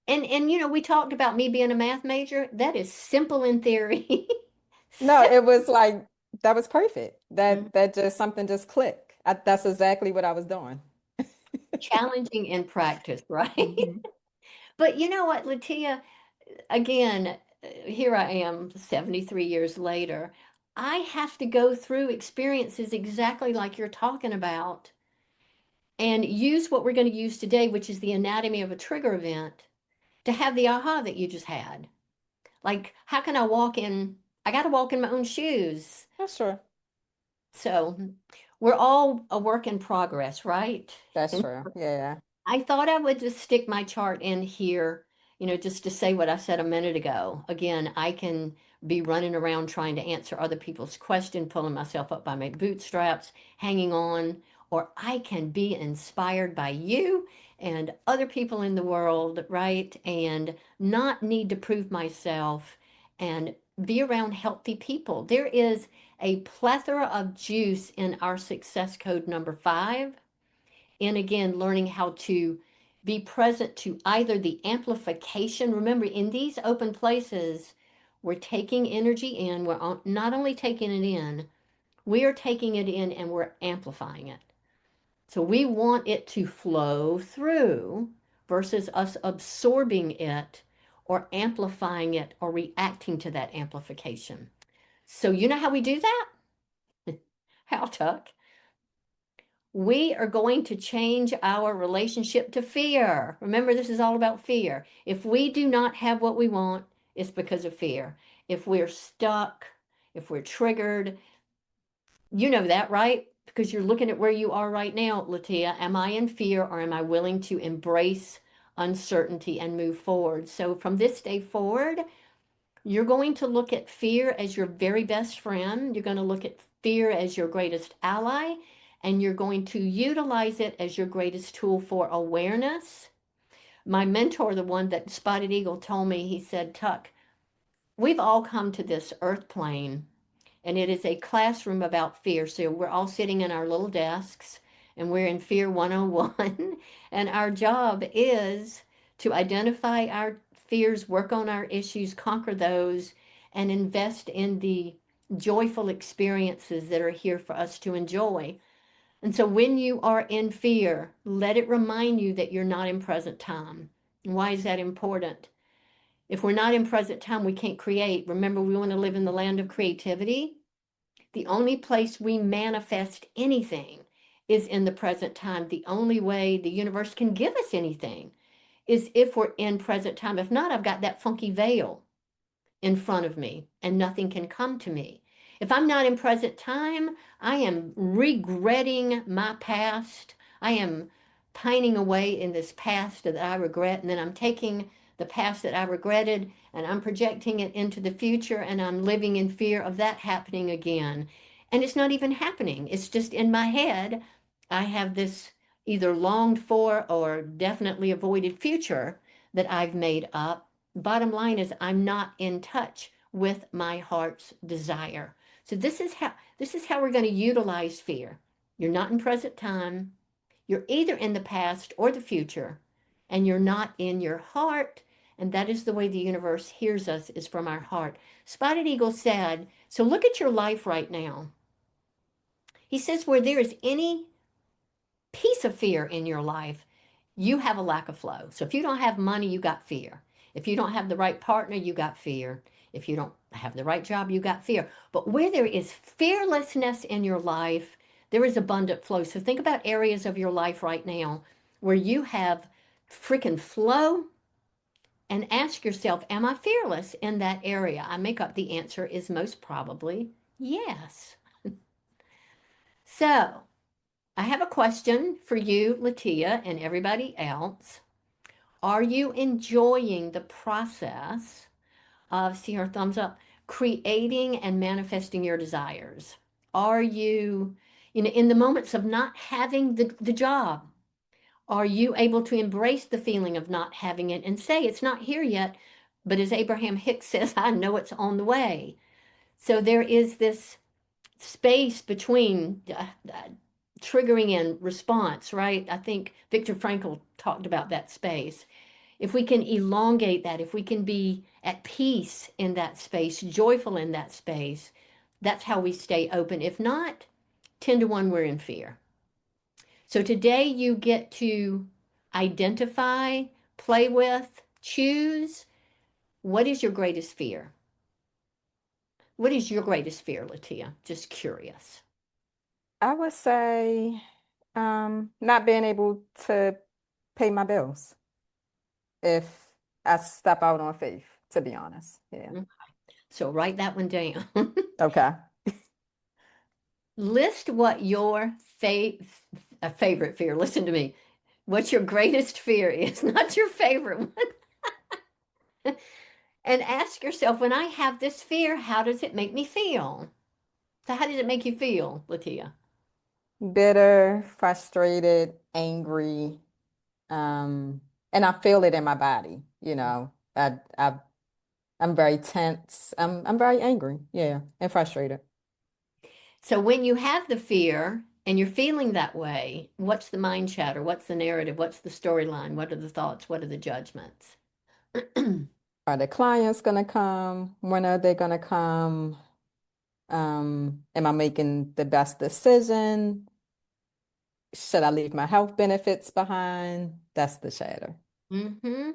And we talked about me being a math major. That is simple in theory. No, Simple. it was like that was perfect. Mhm. That just something just clicked. That's exactly what I was doing. Challenging in practice, right? hmm But you know what, LaTia, again, here I am 73 years later. I have to go through experiences exactly like you're talking about and use what we're going to use today, which is the anatomy of a trigger event, to have the aha that you just had. Like, how can I walk in? I got to walk in my own shoes. That's true. So we're all a work in progress, right? That's true. Yeah. I thought I would just stick my chart in here, just to say what I said a minute ago. Again, I can be running around trying to answer other people's questions, pulling myself up by my bootstraps, hanging on, or I can be inspired by you and other people in the world, right? And not need to prove myself and be around healthy people. There is a plethora of juice in our success code number 5, and again learning how to be present to either the amplification. Remember, in these open places We're taking energy in. We're not only taking it in, we are taking it in and we're amplifying it. So we want it to flow through versus us absorbing it or amplifying it or reacting to that amplification. So you know how we do that? How, Tuck? We are going to change our relationship to fear. Remember, this is all about fear. If we do not have what we want, it's because of fear. If we're stuck, if we're triggered, you know that, right? Because you're looking at where you are right now, LaTia. Am I in fear or am I willing to embrace uncertainty and move forward? So from this day forward, you're going to look at fear as your very best friend. You're going to look at fear as your greatest ally, and you're going to utilize it as your greatest tool for awareness. My mentor, the one that Spotted Eagle told me, he said, Tuck, we've all come to this earth plane and it is a classroom about fear. So we're all sitting in our little desks and we're in Fear 101. And our job is to identify our fears, work on our issues, conquer those, and invest in the joyful experiences that are here for us to enjoy. And so when you are in fear, let it remind you that you're not in present time. Why is that important? If we're not in present time, we can't create. Remember, we want to live in the land of creativity. The only place we manifest anything is in the present time. The only way the universe can give us anything is if we're in present time. If not, I've got that funky veil in front of me and nothing can come to me. If I'm not in present time, I am regretting my past. I am pining away in this past that I regret, and then I'm taking the past that I regretted and I'm projecting it into the future and I'm living in fear of that happening again. And it's not even happening. It's just in my head. I have this either longed for or definitely avoided future that I've made up. Bottom line is I'm not in touch with my heart's desire. So this is how we're going to utilize fear. You're not in present time. You're either in the past or the future, and you're not in your heart. And that is the way the universe hears us, is from our heart. Spotted Eagle said, so look at your life right now. He says, where there is any piece of fear in your life, you have a lack of flow. So if you don't have money, you got fear. If you don't have the right partner, you got fear. If you don't have the right job, you got fear. But where there is fearlessness in your life, there is abundant flow. So think about areas of your life right now where you have freaking flow and ask yourself, am I fearless in that area? I make up the answer is most probably yes. So I have a question for you, LaTia, and everybody else. Are you enjoying the process of, see her thumbs up, creating and manifesting your desires? Are you, in the moments of not having the job, are you able to embrace the feeling of not having it and say, it's not here yet, but as Abraham Hicks says, I know it's on the way. So there is this space between triggering and response, right? I think Viktor Frankl talked about that space. If we can elongate that, if we can be at peace in that space, joyful in that space, that's how we stay open. If not, 10 to 1, we're in fear. So today you get to identify, play with, choose. What is your greatest fear? What is your greatest fear, LaTia? Just curious. I would say not being able to pay my bills if I step out on faith, to be honest. Yeah. So write that one down. Okay. List what your favorite fear. Listen to me. What your greatest fear is, not your favorite one. And ask yourself, when I have this fear, how does it make me feel? So how does it make you feel, LaTia? Bitter, frustrated, angry, um, and I feel it in my body, you know. I'm very tense. I'm very angry, yeah, and frustrated. So when you have the fear and you're feeling that way, what's the mind chatter? What's the narrative? What's the storyline? What are the thoughts? What are the judgments? Are the clients gonna come? When are they gonna come? Am I making the best decision? Should I leave my health benefits behind? That's the chatter. Mm-hmm.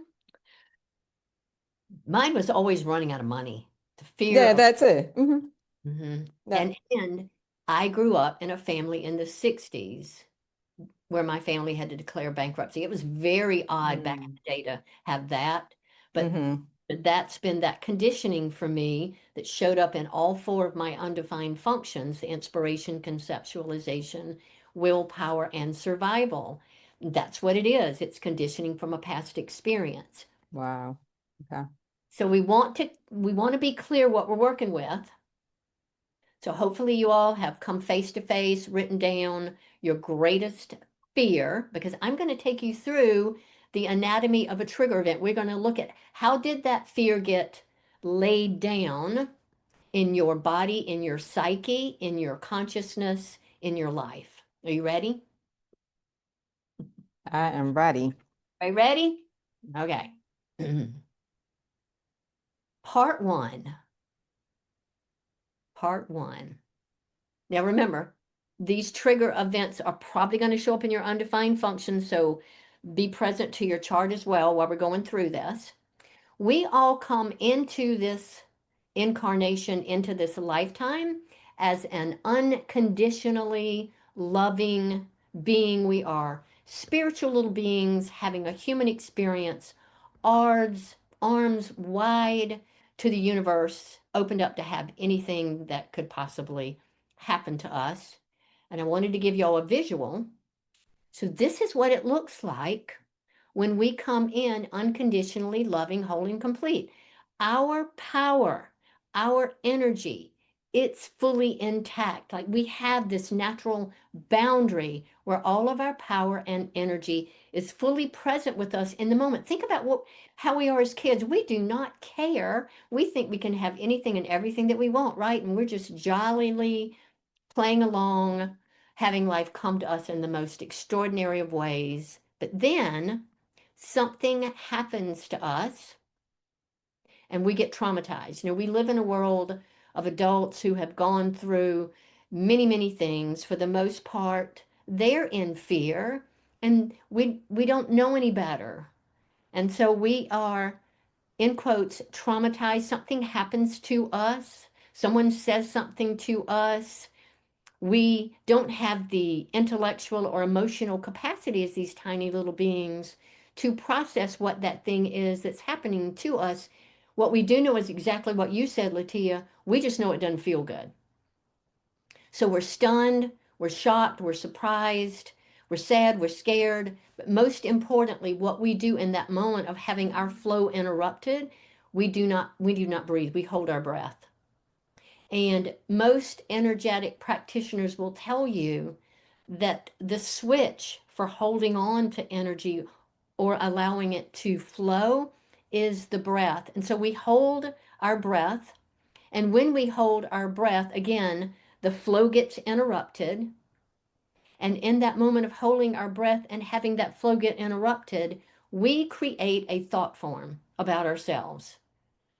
Mine was always running out of money. The fear Yeah, of, that's it. mhm. That, And I grew up in a family in the 60s where my family had to declare bankruptcy. It was very odd back in mm, the day to have that, but mm-hmm. that's been that conditioning for me that showed up in all four of my undefined functions: the inspiration, conceptualization, willpower, and survival. That's what it is. It's conditioning from a past experience. Wow. Okay. So we want to be clear what we're working with. So hopefully you all have come face to face, written down your greatest fear, because I'm going to take you through the anatomy of a trigger event. We're going to look at how did that fear get laid down in your body, in your psyche, in your consciousness, in your life. Are you ready? I am ready. Are you ready? Okay. Part one. Part one. Now remember, these trigger events are probably going to show up in your undefined function, so be present to your chart as well while we're going through this. We all come into this incarnation, into this lifetime, as an unconditionally loving being. We are spiritual little beings having a human experience, arms wide to the universe, opened up to have anything that could possibly happen to us. And I wanted to give you all a visual. So, this is what it looks like when we come in unconditionally loving, whole, and complete. Our power, our energy, it's fully intact. Like we have this natural boundary where all of our power and energy is fully present with us in the moment. Think about how we are as kids. We do not care. We think we can have anything and everything that we want, right? And we're just jollily playing along, having life come to us in the most extraordinary of ways. But then something happens to us and we get traumatized. We live in a world of adults who have gone through many, many things. For the most part, they're in fear and we don't know any better. And so we are, in quotes, traumatized. Something happens to us. Someone says something to us. We don't have the intellectual or emotional capacity as these tiny little beings to process what that thing is that's happening to us. What we do know is exactly what you said, LaTia. We just know it doesn't feel good. So we're stunned, we're shocked, we're surprised, we're sad, we're scared. But most importantly, what we do in that moment of having our flow interrupted, we do not breathe. We hold our breath. And most energetic practitioners will tell you that the switch for holding on to energy or allowing it to flow is the breath. And so we hold our breath. And when we hold our breath, again, the flow gets interrupted. And in that moment of holding our breath and having that flow get interrupted, we create a thought form about ourselves,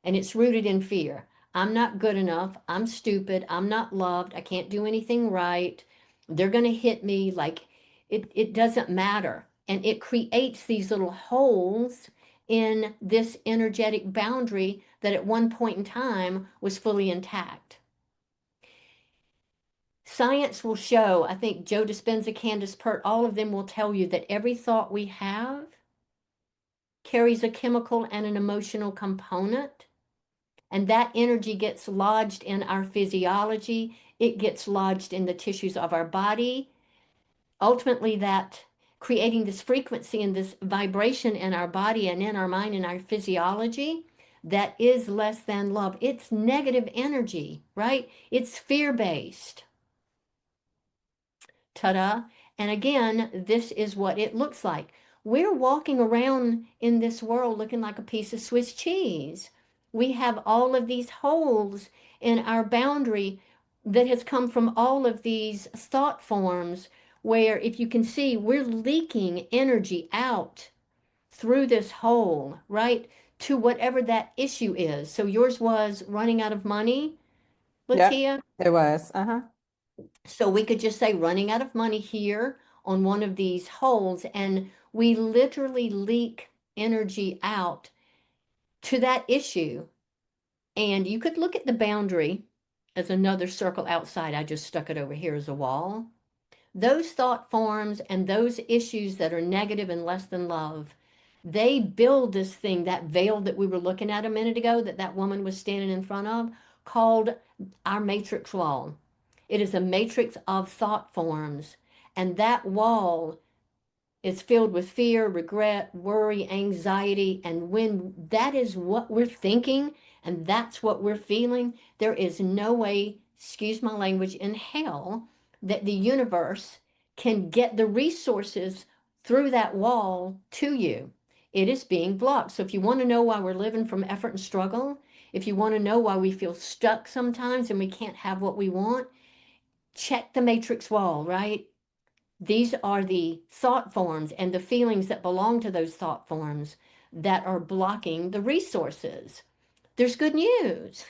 and it's rooted in fear. I'm not good enough. I'm stupid. I'm not loved. I can't do anything right. They're going to hit me. Like it doesn't matter. And it creates these little holes in this energetic boundary that at one point in time was fully intact. Science will show, I think Joe Dispenza, Candace Pert, all of them will tell you that every thought we have carries a chemical and an emotional component. And that energy gets lodged in our physiology, it gets lodged in the tissues of our body. Ultimately, that creating this frequency and this vibration in our body and in our mind and our physiology that is less than love. It's negative energy, right? It's fear based. Ta-da. And again, this is what it looks like. We're walking around in this world looking like a piece of Swiss cheese. We have all of these holes in our boundary that has come from all of these thought forms where, if you can see, we're leaking energy out through this hole, right? to whatever that issue is. So yours was running out of money, Yep, LaTia. it was. Uh-huh. So we could just say running out of money here on one of these holes, and we literally leak energy out to that issue. And you could look at the boundary as another circle outside. I just stuck it over here as a wall. Those thought forms and those issues that are negative and less than love, they build this thing, that veil that we were looking at a minute ago, that that woman was standing in front of, called our matrix wall. It is a matrix of thought forms. And that wall is filled with fear, regret, worry, anxiety. And when that is what we're thinking and that's what we're feeling, there is no way, excuse my language, in hell that the universe can get the resources through that wall to you. It is being blocked. So if you want to know why we're living from effort and struggle, if you want to know why we feel stuck sometimes and we can't have what we want, check the matrix wall, right? These are the thought forms and the feelings that belong to those thought forms that are blocking the resources. There's good news.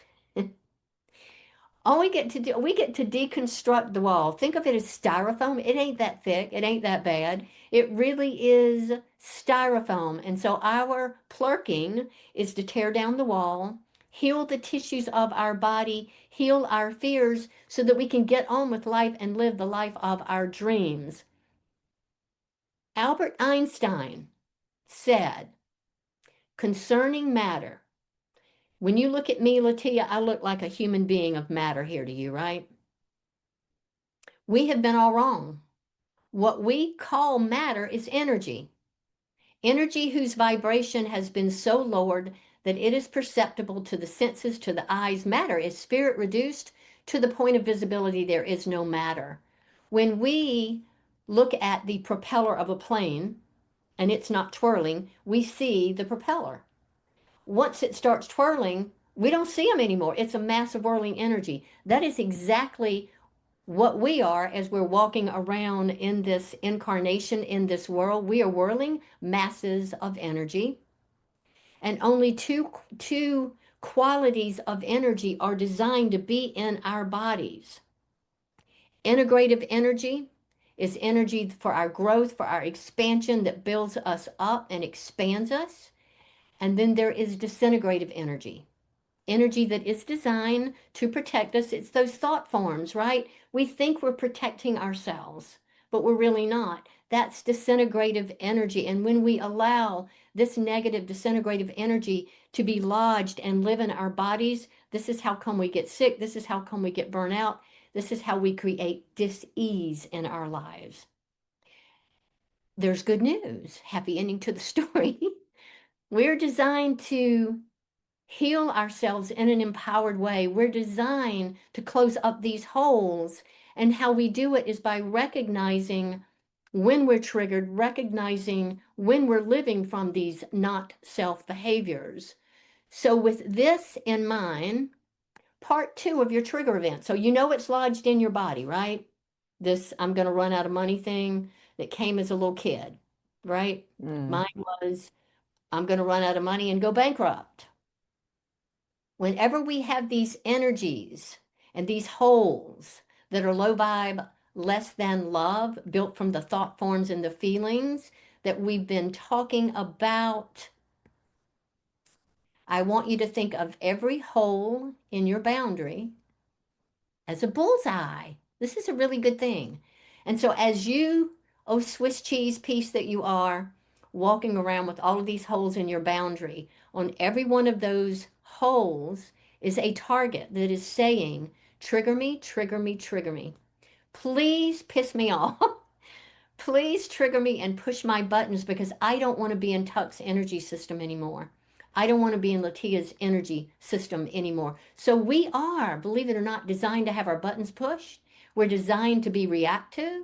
All we get to do, we get to deconstruct the wall. Think of it as styrofoam. It ain't that thick. It ain't that bad. It really is styrofoam. And so our plurking is to tear down the wall, heal the tissues of our body, heal our fears so that we can get on with life and live the life of our dreams. Albert Einstein said, concerning matter, when you look at me, LaTia, I look like a human being of matter here to you, right? We have been all wrong. What we call matter is energy. Energy whose vibration has been so lowered that it is perceptible to the senses, to the eyes. Matter is spirit reduced to the point of visibility. There is no matter. When we look at the propeller of a plane and it's not twirling, we see the propeller. Once it starts twirling, we don't see them anymore. It's a mass of whirling energy. That is exactly what we are as we're walking around in this incarnation, in this world. We are whirling masses of energy, and only two qualities of energy are designed to be in our bodies. Integrative energy is energy for our growth, for our expansion, that builds us up and expands us. And then there is disintegrative energy, energy that is designed to protect us. It's those thought forms, right? We think we're protecting ourselves, but we're really not. That's disintegrative energy. And when we allow this negative disintegrative energy to be lodged and live in our bodies, this is how come we get sick. This is how come we get burnt out. This is how we create dis-ease in our lives. There's good news. Happy ending to the story. We're designed to heal ourselves in an empowered way. We're designed to close up these holes. And how we do it is by recognizing when we're triggered, recognizing when we're living from these not self behaviors. So, with this in mind, part two of your trigger event. So, you know it's lodged in your body, right? This I'm going to run out of money thing that came as a little kid, right? Mm. Mine was I'm going to run out of money and go bankrupt. Whenever we have these energies and these holes that are low vibe, less than love, built from the thought forms and the feelings that we've been talking about, I want you to think of every hole in your boundary as a bullseye. This is a really good thing. And so, as you, oh, Swiss cheese piece that you are, walking around with all of these holes in your boundary, on every one of those holes is a target that is saying, trigger me, trigger me, trigger me. Please piss me off. Please trigger me and push my buttons because I don't want to be in Tuck's energy system anymore. I don't want to be in LaTia's energy system anymore. So we are, believe it or not, designed to have our buttons pushed. We're designed to be reactive.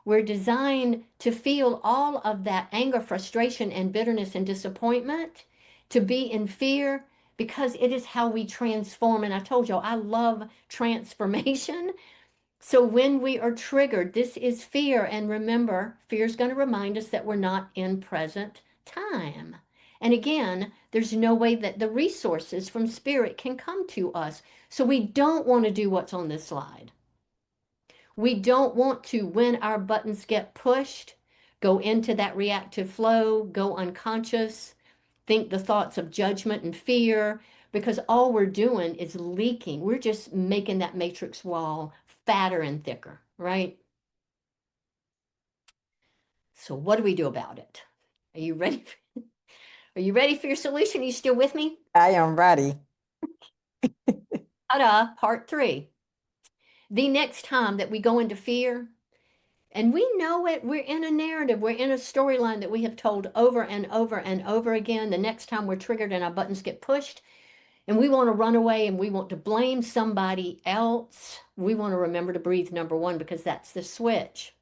We're designed to feel all of that anger, frustration, and bitterness and disappointment, to be in fear because it is how we transform. And I told you, I love transformation. So when we are triggered, this is fear. And remember, fear is going to remind us that we're not in present time. And again, there's no way that the resources from spirit can come to us. So we don't want to do what's on this slide. We don't want to, when our buttons get pushed, go into that reactive flow, go unconscious, think the thoughts of judgment and fear, because all we're doing is leaking. We're just making that matrix wall fatter and thicker, right? So what do we do about it? Are you ready? Are you ready for your solution? Are you still with me? I am ready. Ta-da, part 3. The next time that we go into fear, and we know it, we're in a narrative, we're in a storyline that we have told over and over and over again. The next time we're triggered and our buttons get pushed, and we want to run away and we want to blame somebody else, we want to remember to breathe, number 1, because that's the switch.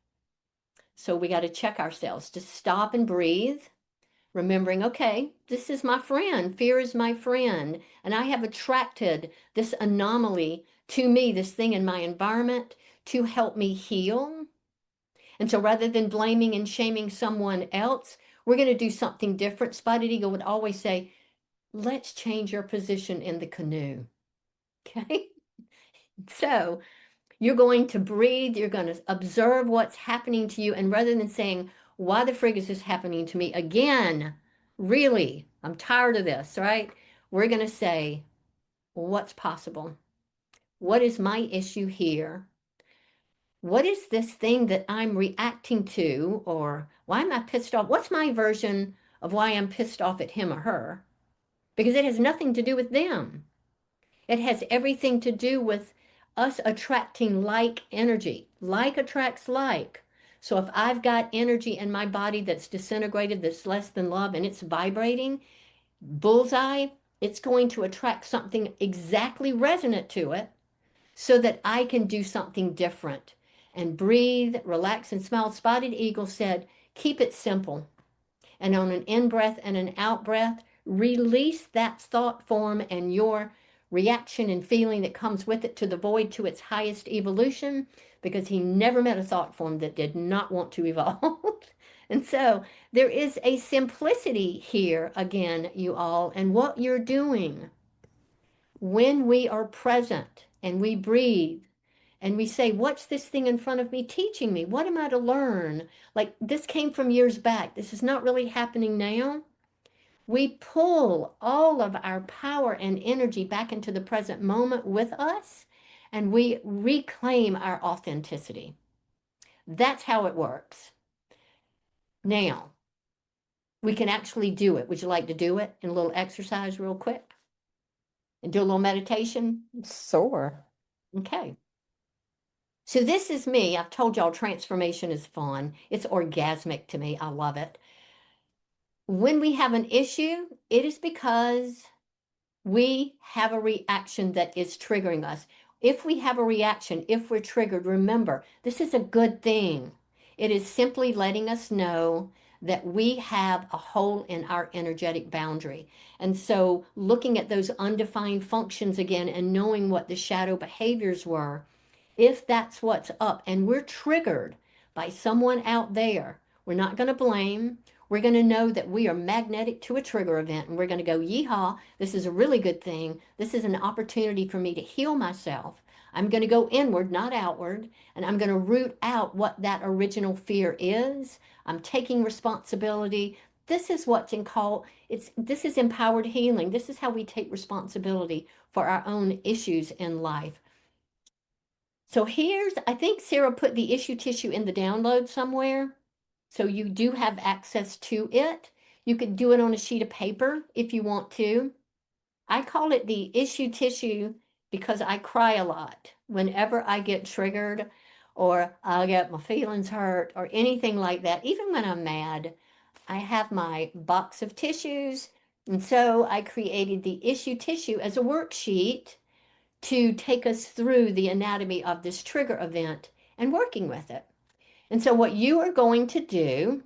So we got to check ourselves to stop and breathe, remembering, okay, this is my friend. Fear is my friend. And I have attracted this anomaly to me, this thing in my environment to help me heal. And so rather than blaming and shaming someone else, we're going to do something different. Spotted Eagle would always say, let's change your position in the canoe. Okay? So you're going to breathe, you're going to observe what's happening to you. And rather than saying, why the frig is this happening to me again? Really, I'm tired of this, right? We're going to say, what's possible? What is my issue here? What is this thing that I'm reacting to? Or why am I pissed off? What's my version of why I'm pissed off at him or her? Because it has nothing to do with them. It has everything to do with us attracting like energy. Like attracts like. So if I've got energy in my body that's disintegrated, that's less than love, and it's vibrating, bullseye, it's going to attract something exactly resonant to it so that I can do something different. And breathe, relax, and smile. Spotted Eagle said, keep it simple. And on an in breath and an out breath, release that thought form and your reaction and feeling that comes with it to the void to its highest evolution, because he never met a thought form that did not want to evolve. And so there is a simplicity here again, you all, and what you're doing when we are present and we breathe and we say, what's this thing in front of me teaching me? What am I to learn? Like, this came from years back. This is not really happening now. We pull all of our power and energy back into the present moment with us, and we reclaim our authenticity. That's how it works. Now, we can actually do it. Would you like to do it in a little exercise real quick? And do a little meditation? Sure. Okay. So this is me. I've told y'all transformation is fun. It's orgasmic to me. I love it. When we have an issue, it is because we have a reaction that is triggering us. If we have a reaction, if we're triggered, remember, this is a good thing. It is simply letting us know that we have a hole in our energetic boundary. And so looking at those undefined functions again and knowing what the shadow behaviors were, if that's what's up and we're triggered by someone out there, we're not going to blame. We're going to know that we are magnetic to a trigger event and we're going to go, yeehaw, this is a really good thing. This is an opportunity for me to heal myself. I'm going to go inward, not outward, and I'm going to root out what that original fear is. I'm taking responsibility. This is what's in call. This is empowered healing. This is how we take responsibility for our own issues in life. So here's, I think Sarah put the issue tissue in the download somewhere. So you do have access to it. You could do it on a sheet of paper if you want to. I call it the issue tissue because I cry a lot whenever I get triggered or I get my feelings hurt or anything like that. Even when I'm mad, I have my box of tissues. And so I created the issue tissue as a worksheet to take us through the anatomy of this trigger event and working with it. And so what you are going to do,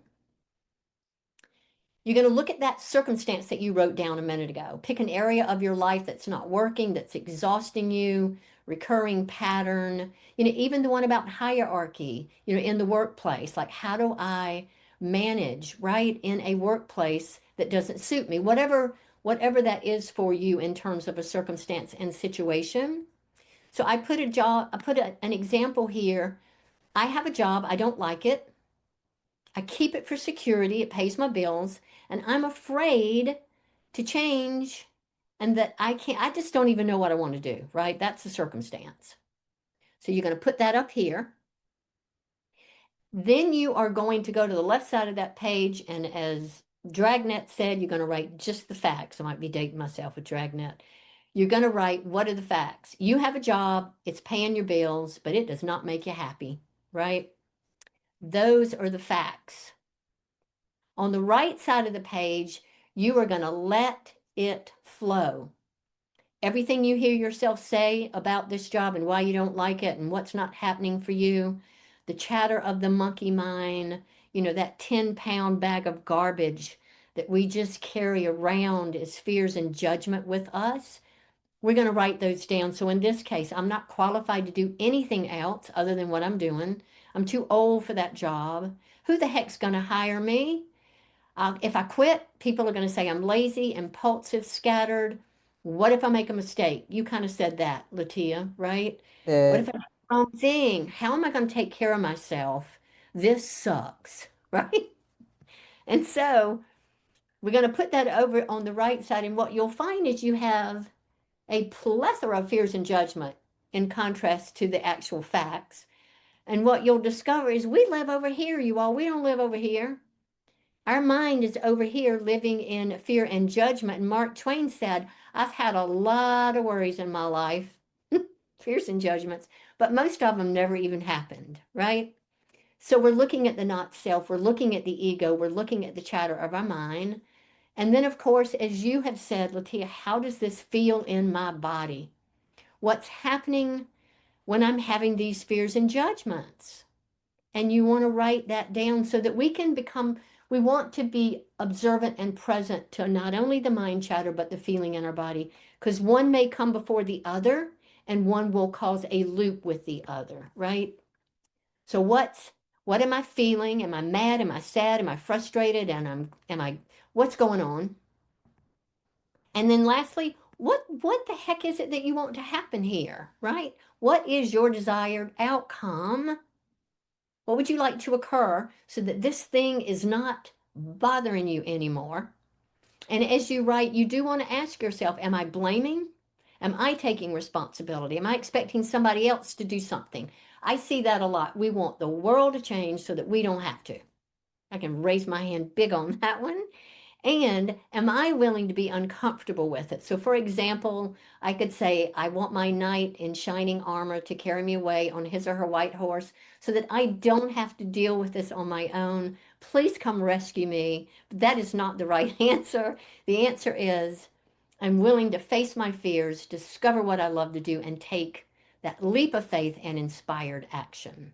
you're going to look at that circumstance that you wrote down a minute ago. Pick an area of your life that's not working, that's exhausting you, recurring pattern, even the one about hierarchy, in the workplace. Like, how do I manage, right, in a workplace that doesn't suit me, whatever that is for you in terms of a circumstance and situation. So I put an example here. I have a job, I don't like it. I keep it for security, it pays my bills, and I'm afraid to change and that I just don't even know what I want to do, right? That's the circumstance. So you're going to put that up here. Then you are going to go to the left side of that page, and as Dragnet said, you're going to write just the facts. I might be dating myself with Dragnet. You're going to write, what are the facts? You have a job, it's paying your bills, but it does not make you happy, right? Those are the facts. On the right side of the page, you are going to let it flow. Everything you hear yourself say about this job and why you don't like it and what's not happening for you, the chatter of the monkey mind, that 10-pound bag of garbage that we just carry around as fears and judgment with us, we're going to write those down. So in this case, I'm not qualified to do anything else other than what I'm doing. I'm too old for that job. Who the heck's going to hire me? If I quit, people are going to say I'm lazy, impulsive, scattered. What if I make a mistake? You kind of said that, LaTia, right? What if Did. I do the wrong thing? How am I going to take care of myself? This sucks, right? And so we're going to put that over on the right side. And what you'll find is you have a plethora of fears and judgment in contrast to the actual facts. And what you'll discover is we live over here, you all. We don't live over here. Our mind is over here living in fear and judgment. And Mark Twain said, I've had a lot of worries in my life, fears and judgments, but most of them never even happened, right? So we're looking at the not self, we're looking at the ego, we're looking at the chatter of our mind. And then, of course, as you have said, LaTia, how does this feel in my body? What's happening when I'm having these fears and judgments? And you want to write that down so that we want to be observant and present to not only the mind chatter, but the feeling in our body, because one may come before the other and one will cause a loop with the other, right? So what am I feeling? Am I mad? Am I sad? Am I frustrated? And what's going on? And then lastly, what the heck is it that you want to happen here, right? What is your desired outcome? What would you like to occur so that this thing is not bothering you anymore? And as you write, you do want to ask yourself, am I blaming? Am I taking responsibility? Am I expecting somebody else to do something? I see that a lot. We want the world to change so that we don't have to. I can raise my hand big on that one. And am I willing to be uncomfortable with it? So, for example, I could say, I want my knight in shining armor to carry me away on his or her white horse so that I don't have to deal with this on my own. Please come rescue me. But that is not the right answer. The answer is, I'm willing to face my fears, discover what I love to do, and take that leap of faith and inspired action.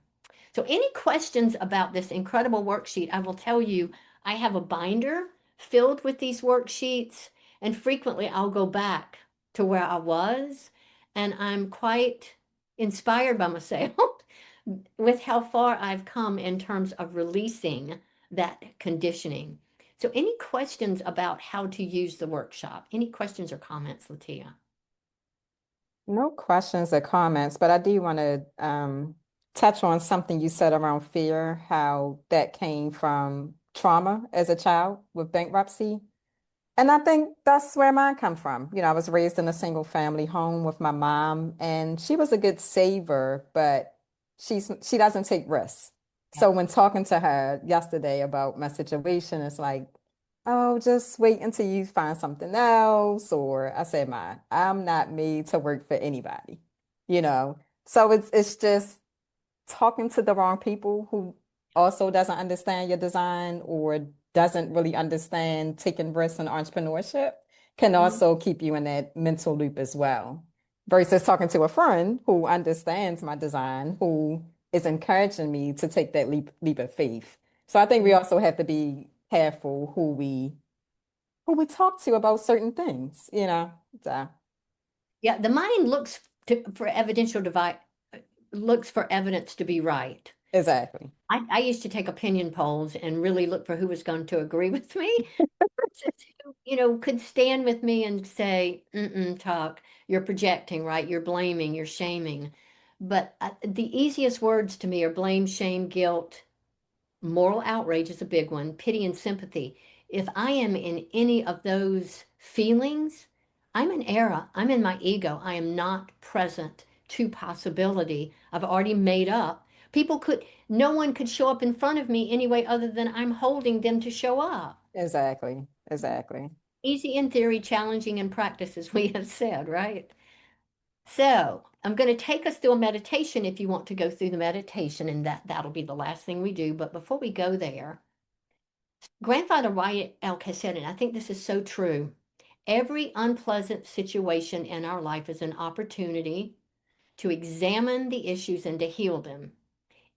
So, any questions about this incredible worksheet? I will tell you, I have a binder filled with these worksheets, and frequently I'll go back to where I was, and I'm quite inspired by myself with how far I've come in terms of releasing that conditioning. So, any questions about how to use the workshop? Any questions or comments, LaTia? No questions or comments, but I do want to touch on something you said around fear, how that came from trauma as a child with bankruptcy. And I think that's where mine come from. I was raised in a single family home with my mom, and she was a good saver, but she doesn't take risks. Yeah. So when talking to her yesterday about my situation, it's like, oh, just wait until you find something else. Or I said, I'm not made to work for anybody, you know. So it's just talking to the wrong people who also doesn't understand your design or doesn't really understand taking risks in entrepreneurship can Mhm. also keep you in that mental loop as well. Versus talking to a friend who understands my design, who is encouraging me to take that leap of faith. So I think we also have to be careful who we talk to about certain things. So, Yeah, the mind looks for evidential device looks for evidence to be right. Exactly. I used to take opinion polls and really look for who was going to agree with me versus who, could stand with me and say, mm-mm, Tuck, you're projecting, right? You're blaming, you're shaming. But the easiest words to me are blame, shame, guilt. Moral outrage is a big one, pity and sympathy. If I am in any of those feelings, I'm in error. I'm in my ego. I am not present to possibility. I've already made up. No one could show up in front of me anyway other than I'm holding them to show up. Exactly. Exactly. Easy in theory, challenging in practice, as we have said, right? So I'm going to take us through a meditation if you want to go through the meditation, and that'll be the last thing we do. But before we go there, Grandfather Wyatt Elk said, and I think this is so true, every unpleasant situation in our life is an opportunity to examine the issues and to heal them.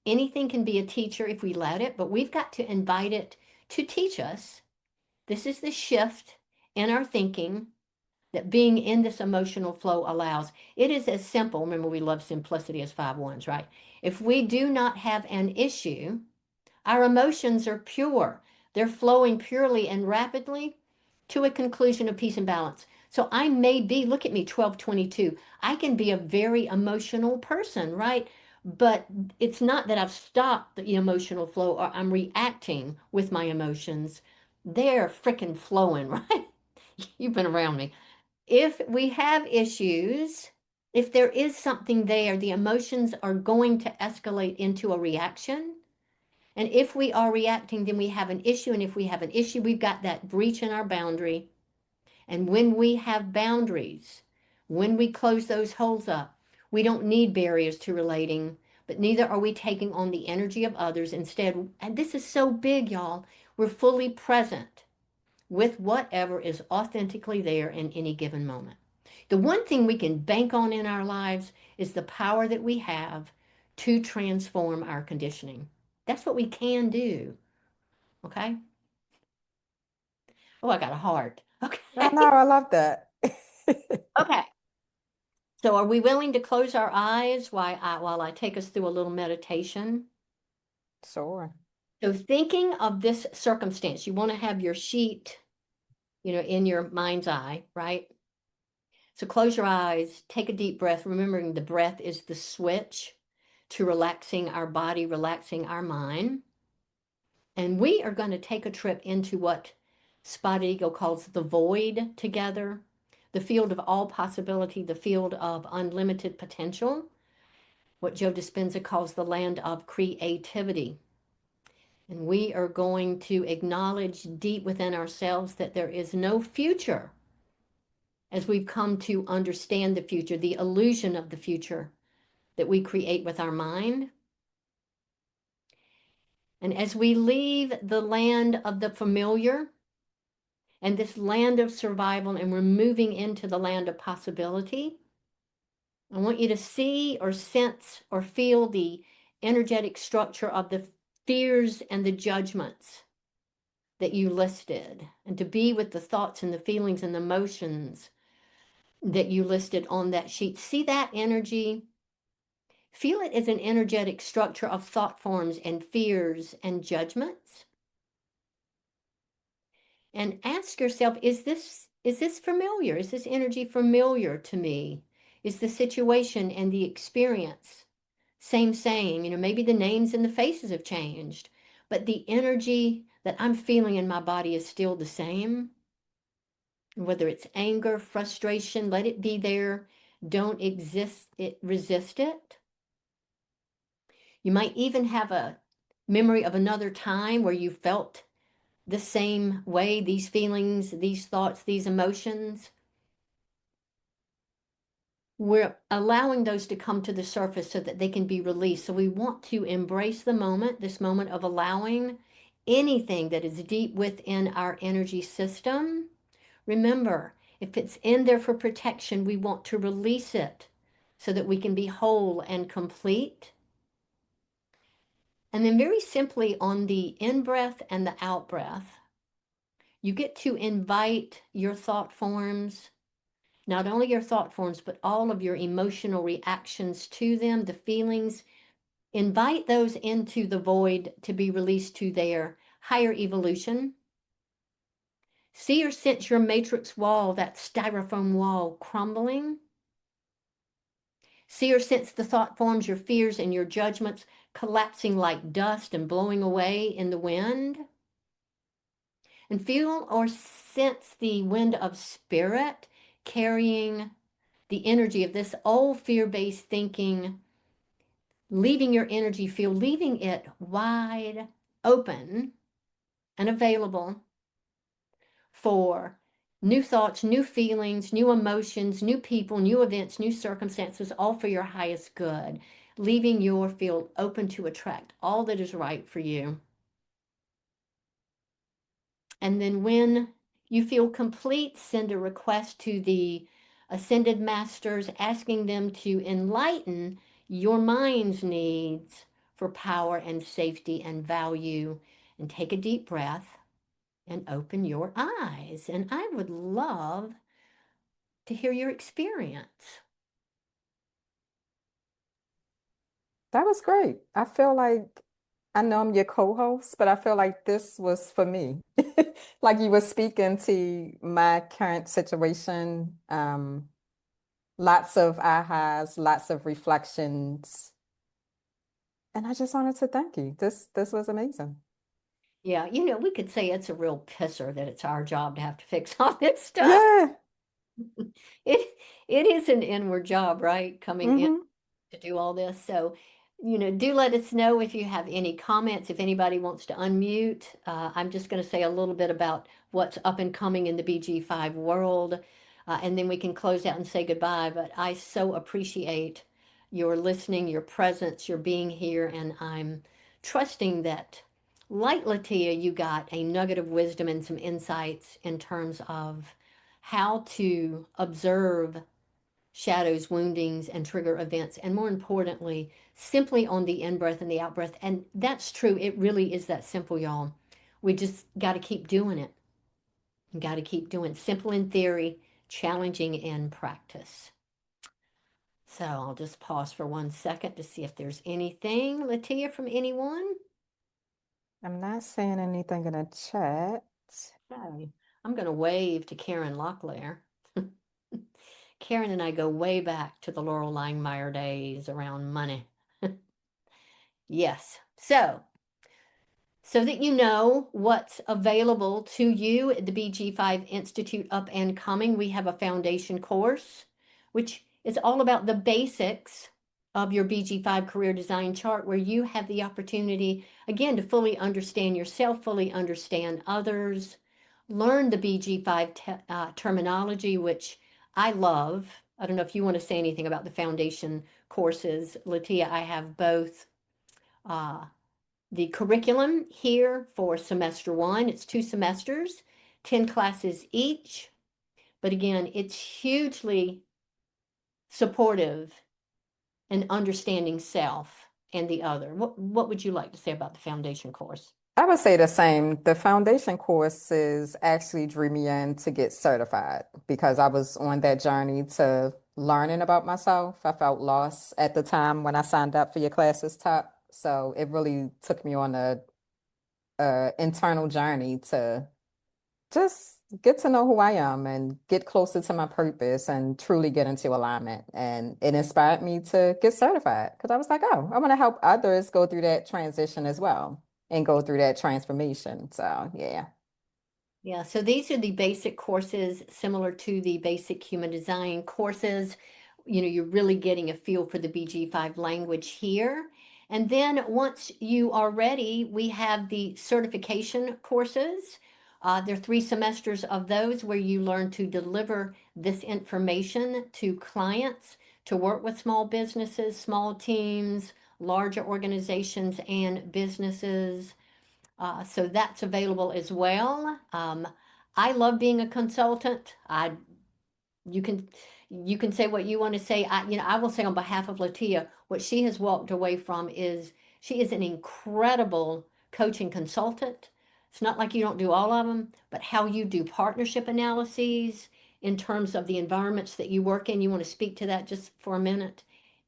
Anything can be a teacher if we let it, but we've got to invite it to teach us. This is the shift in our thinking that being in this emotional flow allows. It is as simple. Remember, we love simplicity as 5 1s, right? If we do not have an issue, our emotions are pure. They're flowing purely and rapidly to a conclusion of peace and balance. So I may be, look at me, 1222. I can be a very emotional person, right? But it's not that I've stopped the emotional flow or I'm reacting with my emotions. They're freaking flowing, right? You've been around me. If we have issues, if there is something there, the emotions are going to escalate into a reaction. And if we are reacting, then we have an issue. And if we have an issue, we've got that breach in our boundary. And when we have boundaries, when we close those holes up, we don't need barriers to relating, but neither are we taking on the energy of others. Instead, and this is so big, y'all, we're fully present with whatever is authentically there in any given moment. The one thing we can bank on in our lives is the power that we have to transform our conditioning. That's what we can do. Okay. Oh, I got a heart. I know, Okay. I love that. Okay. So are we willing to close our eyes while I take us through a little meditation? Sure. So thinking of this circumstance, you want to have your sheet, in your mind's eye, right? So close your eyes, take a deep breath, remembering the breath is the switch to relaxing our body, relaxing our mind. And we are going to take a trip into what Spotted Eagle calls the void together, the field of all possibility, the field of unlimited potential, what Joe Dispenza calls the land of creativity. And we are going to acknowledge deep within ourselves that there is no future as we've come to understand the future, the illusion of the future that we create with our mind. And as we leave the land of the familiar and this land of survival and we're moving into the land of possibility, I want you to see or sense or feel the energetic structure of the fears and the judgments that you listed, and to be with the thoughts and the feelings and the emotions that you listed on that sheet. See that energy. Feel it as an energetic structure of thought forms and fears and judgments. And ask yourself, is this familiar? Is this energy familiar to me? Is the situation and the experience same saying? Maybe the names and the faces have changed, but the energy that I'm feeling in my body is still the same. Whether it's anger, frustration, let it be there. Don't resist it. You might even have a memory of another time where you felt the same way, these feelings, these thoughts, these emotions. We're allowing those to come to the surface so that they can be released. So we want to embrace the moment, this moment of allowing anything that is deep within our energy system. Remember, if it's in there for protection, we want to release it so that we can be whole and complete. And then very simply on the in-breath and the out-breath, you get to invite your thought forms, not only your thought forms, but all of your emotional reactions to them, the feelings. Invite those into the void to be released to their higher evolution. See or sense your matrix wall, that styrofoam wall, crumbling. See or sense the thought forms, your fears and your judgments collapsing like dust and blowing away in the wind. And feel or sense the wind of spirit carrying the energy of this old fear-based thinking, leaving your energy field, leaving it wide open and available for new thoughts, new feelings, new emotions, new people, new events, new circumstances, all for your highest good, leaving your field open to attract all that is right for you. And then when you feel complete, send a request to the Ascended Masters asking them to enlighten your mind's needs for power and safety and value. And take a deep breath and open your eyes. And I would love to hear your experience. That was great. I feel like I know I'm your co-host, but I feel like this was for me. Like you were speaking to my current situation. Lots of ahas, lots of reflections. And I just wanted to thank you. This was amazing. Yeah, we could say it's a real pisser that it's our job to have to fix all this stuff. Yeah. It it is an inward job, right? Coming in Hmm. to do all this. So, do let us know if you have any comments, if anybody wants to unmute. I'm just going to say a little bit about what's up and coming in the BG5 world, and then we can close out and say goodbye. But I so appreciate your listening, your presence, your being here, and I'm trusting that, like LaTia, you got a nugget of wisdom and some insights in terms of how to observe shadows, woundings, and trigger events, and more importantly, simply on the in breath and the out breath. And that's true. It really is that simple, y'all. We just got to keep doing it. Got to keep doing it. Simple in theory, challenging in practice. So I'll just pause for 1 second to see if there's anything, LaTia, from anyone. I'm not saying anything in the chat. Okay. I'm going to wave to Karen Locklear. Karen and I go way back to the Laurel Langmeyer days around money. Yes. So that you know what's available to you at the BG5 Institute Up and Coming, we have a foundation course, which is all about the basics of your BG5 career design chart, where you have the opportunity, again, to fully understand yourself, fully understand others, learn the BG5 terminology, which I love. I don't know if you want to say anything about the foundation courses, LaTia. I have both. Uh, the curriculum here for semester one, it's 2 semesters, 10 classes each. But again, it's hugely supportive in understanding self and the other. What would you like to say about the foundation course? I would say the same. The foundation courses actually drew me in to get certified because I was on that journey to learning about myself. I felt lost at the time when I signed up for your classes, Tuck. So it really took me on a internal journey to just get to know who I am and get closer to my purpose and truly get into alignment. And it inspired me to get certified because I was like, oh, I want to help others go through that transition as well and go through that transformation. So, yeah. Yeah, so these are the basic courses similar to the basic human design courses. You're really getting a feel for the BG5 language here. And then once you are ready, we have the certification courses. There are 3 semesters of those where you learn to deliver this information to clients, to work with small businesses, small teams, larger organizations, and businesses. So that's available as well. I love being a consultant. You can you can say what you want to say. I will say on behalf of LaTia, what she has walked away from is she is an incredible coaching consultant. It's not like you don't do all of them, but how you do partnership analyses in terms of the environments that you work in. You want to speak to that just for a minute,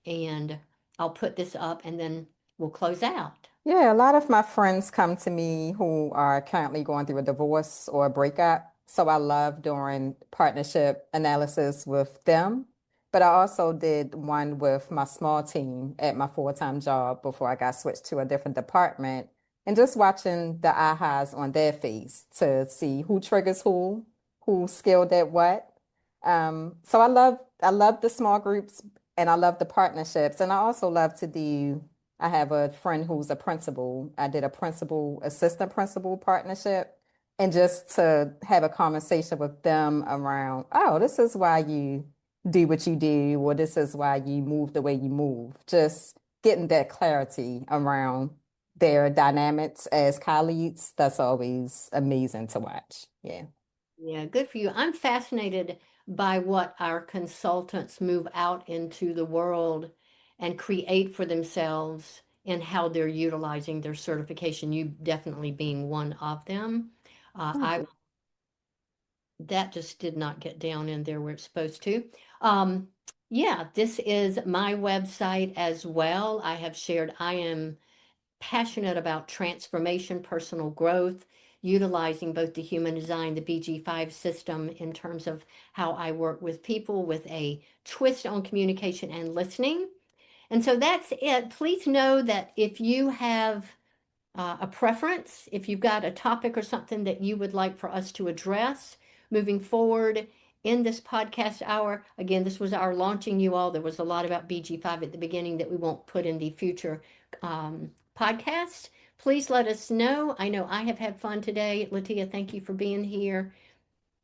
and I'll put this up, and then we'll close out. Yeah, a lot of my friends come to me who are currently going through a divorce or a breakup. So I love doing partnership analysis with them. But I also did one with my small team at my full-time job before I got switched to a different department. And just watching the ahas on their face to see who triggers who's skilled at what. So I love the small groups and I love the partnerships. And I also love to do I have a friend who's a principal. I did a principal assistant principal partnership and just to have a conversation with them around, oh, this is why you do what you do, or this is why you move the way you move. Just getting that clarity around their dynamics as colleagues, that's always amazing to watch. Yeah. Yeah, good for you. I'm fascinated by what our consultants move out into the world and create for themselves and how they're utilizing their certification. You definitely being one of them. Thank I you. That just did not get down in there where it's supposed to. Um, yeah, this is my website as well. I have shared, I am passionate about transformation, personal growth, utilizing both the human design, the BG5 system in terms of how I work with people with a twist on communication and listening. And so that's it. Please know that if you have a preference, if you've got a topic or something that you would like for us to address moving forward in this podcast hour. Again, this was our launching you all. There was a lot about BG5 at the beginning that we won't put in the future podcast. Please let us know. I know I have had fun today. LaTia, thank you for being here.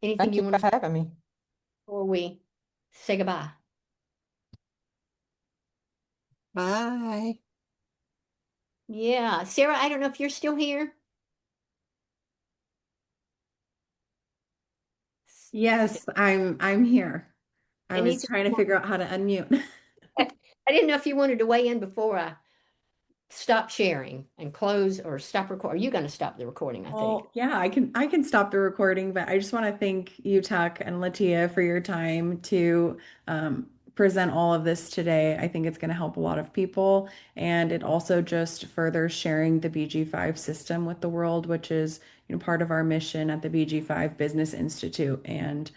Anything Thank you you want for to say having me. before we say goodbye? Bye. Yeah, Sarah, I don't know if you're still here. Yes, I'm here. I was Anything? trying to figure out how to unmute. I didn't know if you wanted to weigh in before I stop sharing and close or stop record. Are you going to stop the recording? I think. Well, yeah, I can stop the recording, but I just want to thank you, Tuck and LaTia, for your time to present all of this today. I think it's going to help a lot of people, and it also just further sharing the BG5 system with the world, which is, part of our mission at the BG5 Business Institute. And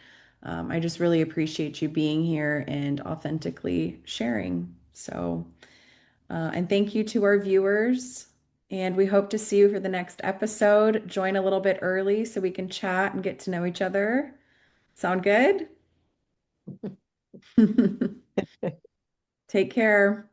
I just really appreciate you being here and authentically sharing. So. And thank you to our viewers. And we hope to see you for the next episode. Join a little bit early so we can chat and get to know each other. Sound good? Take care.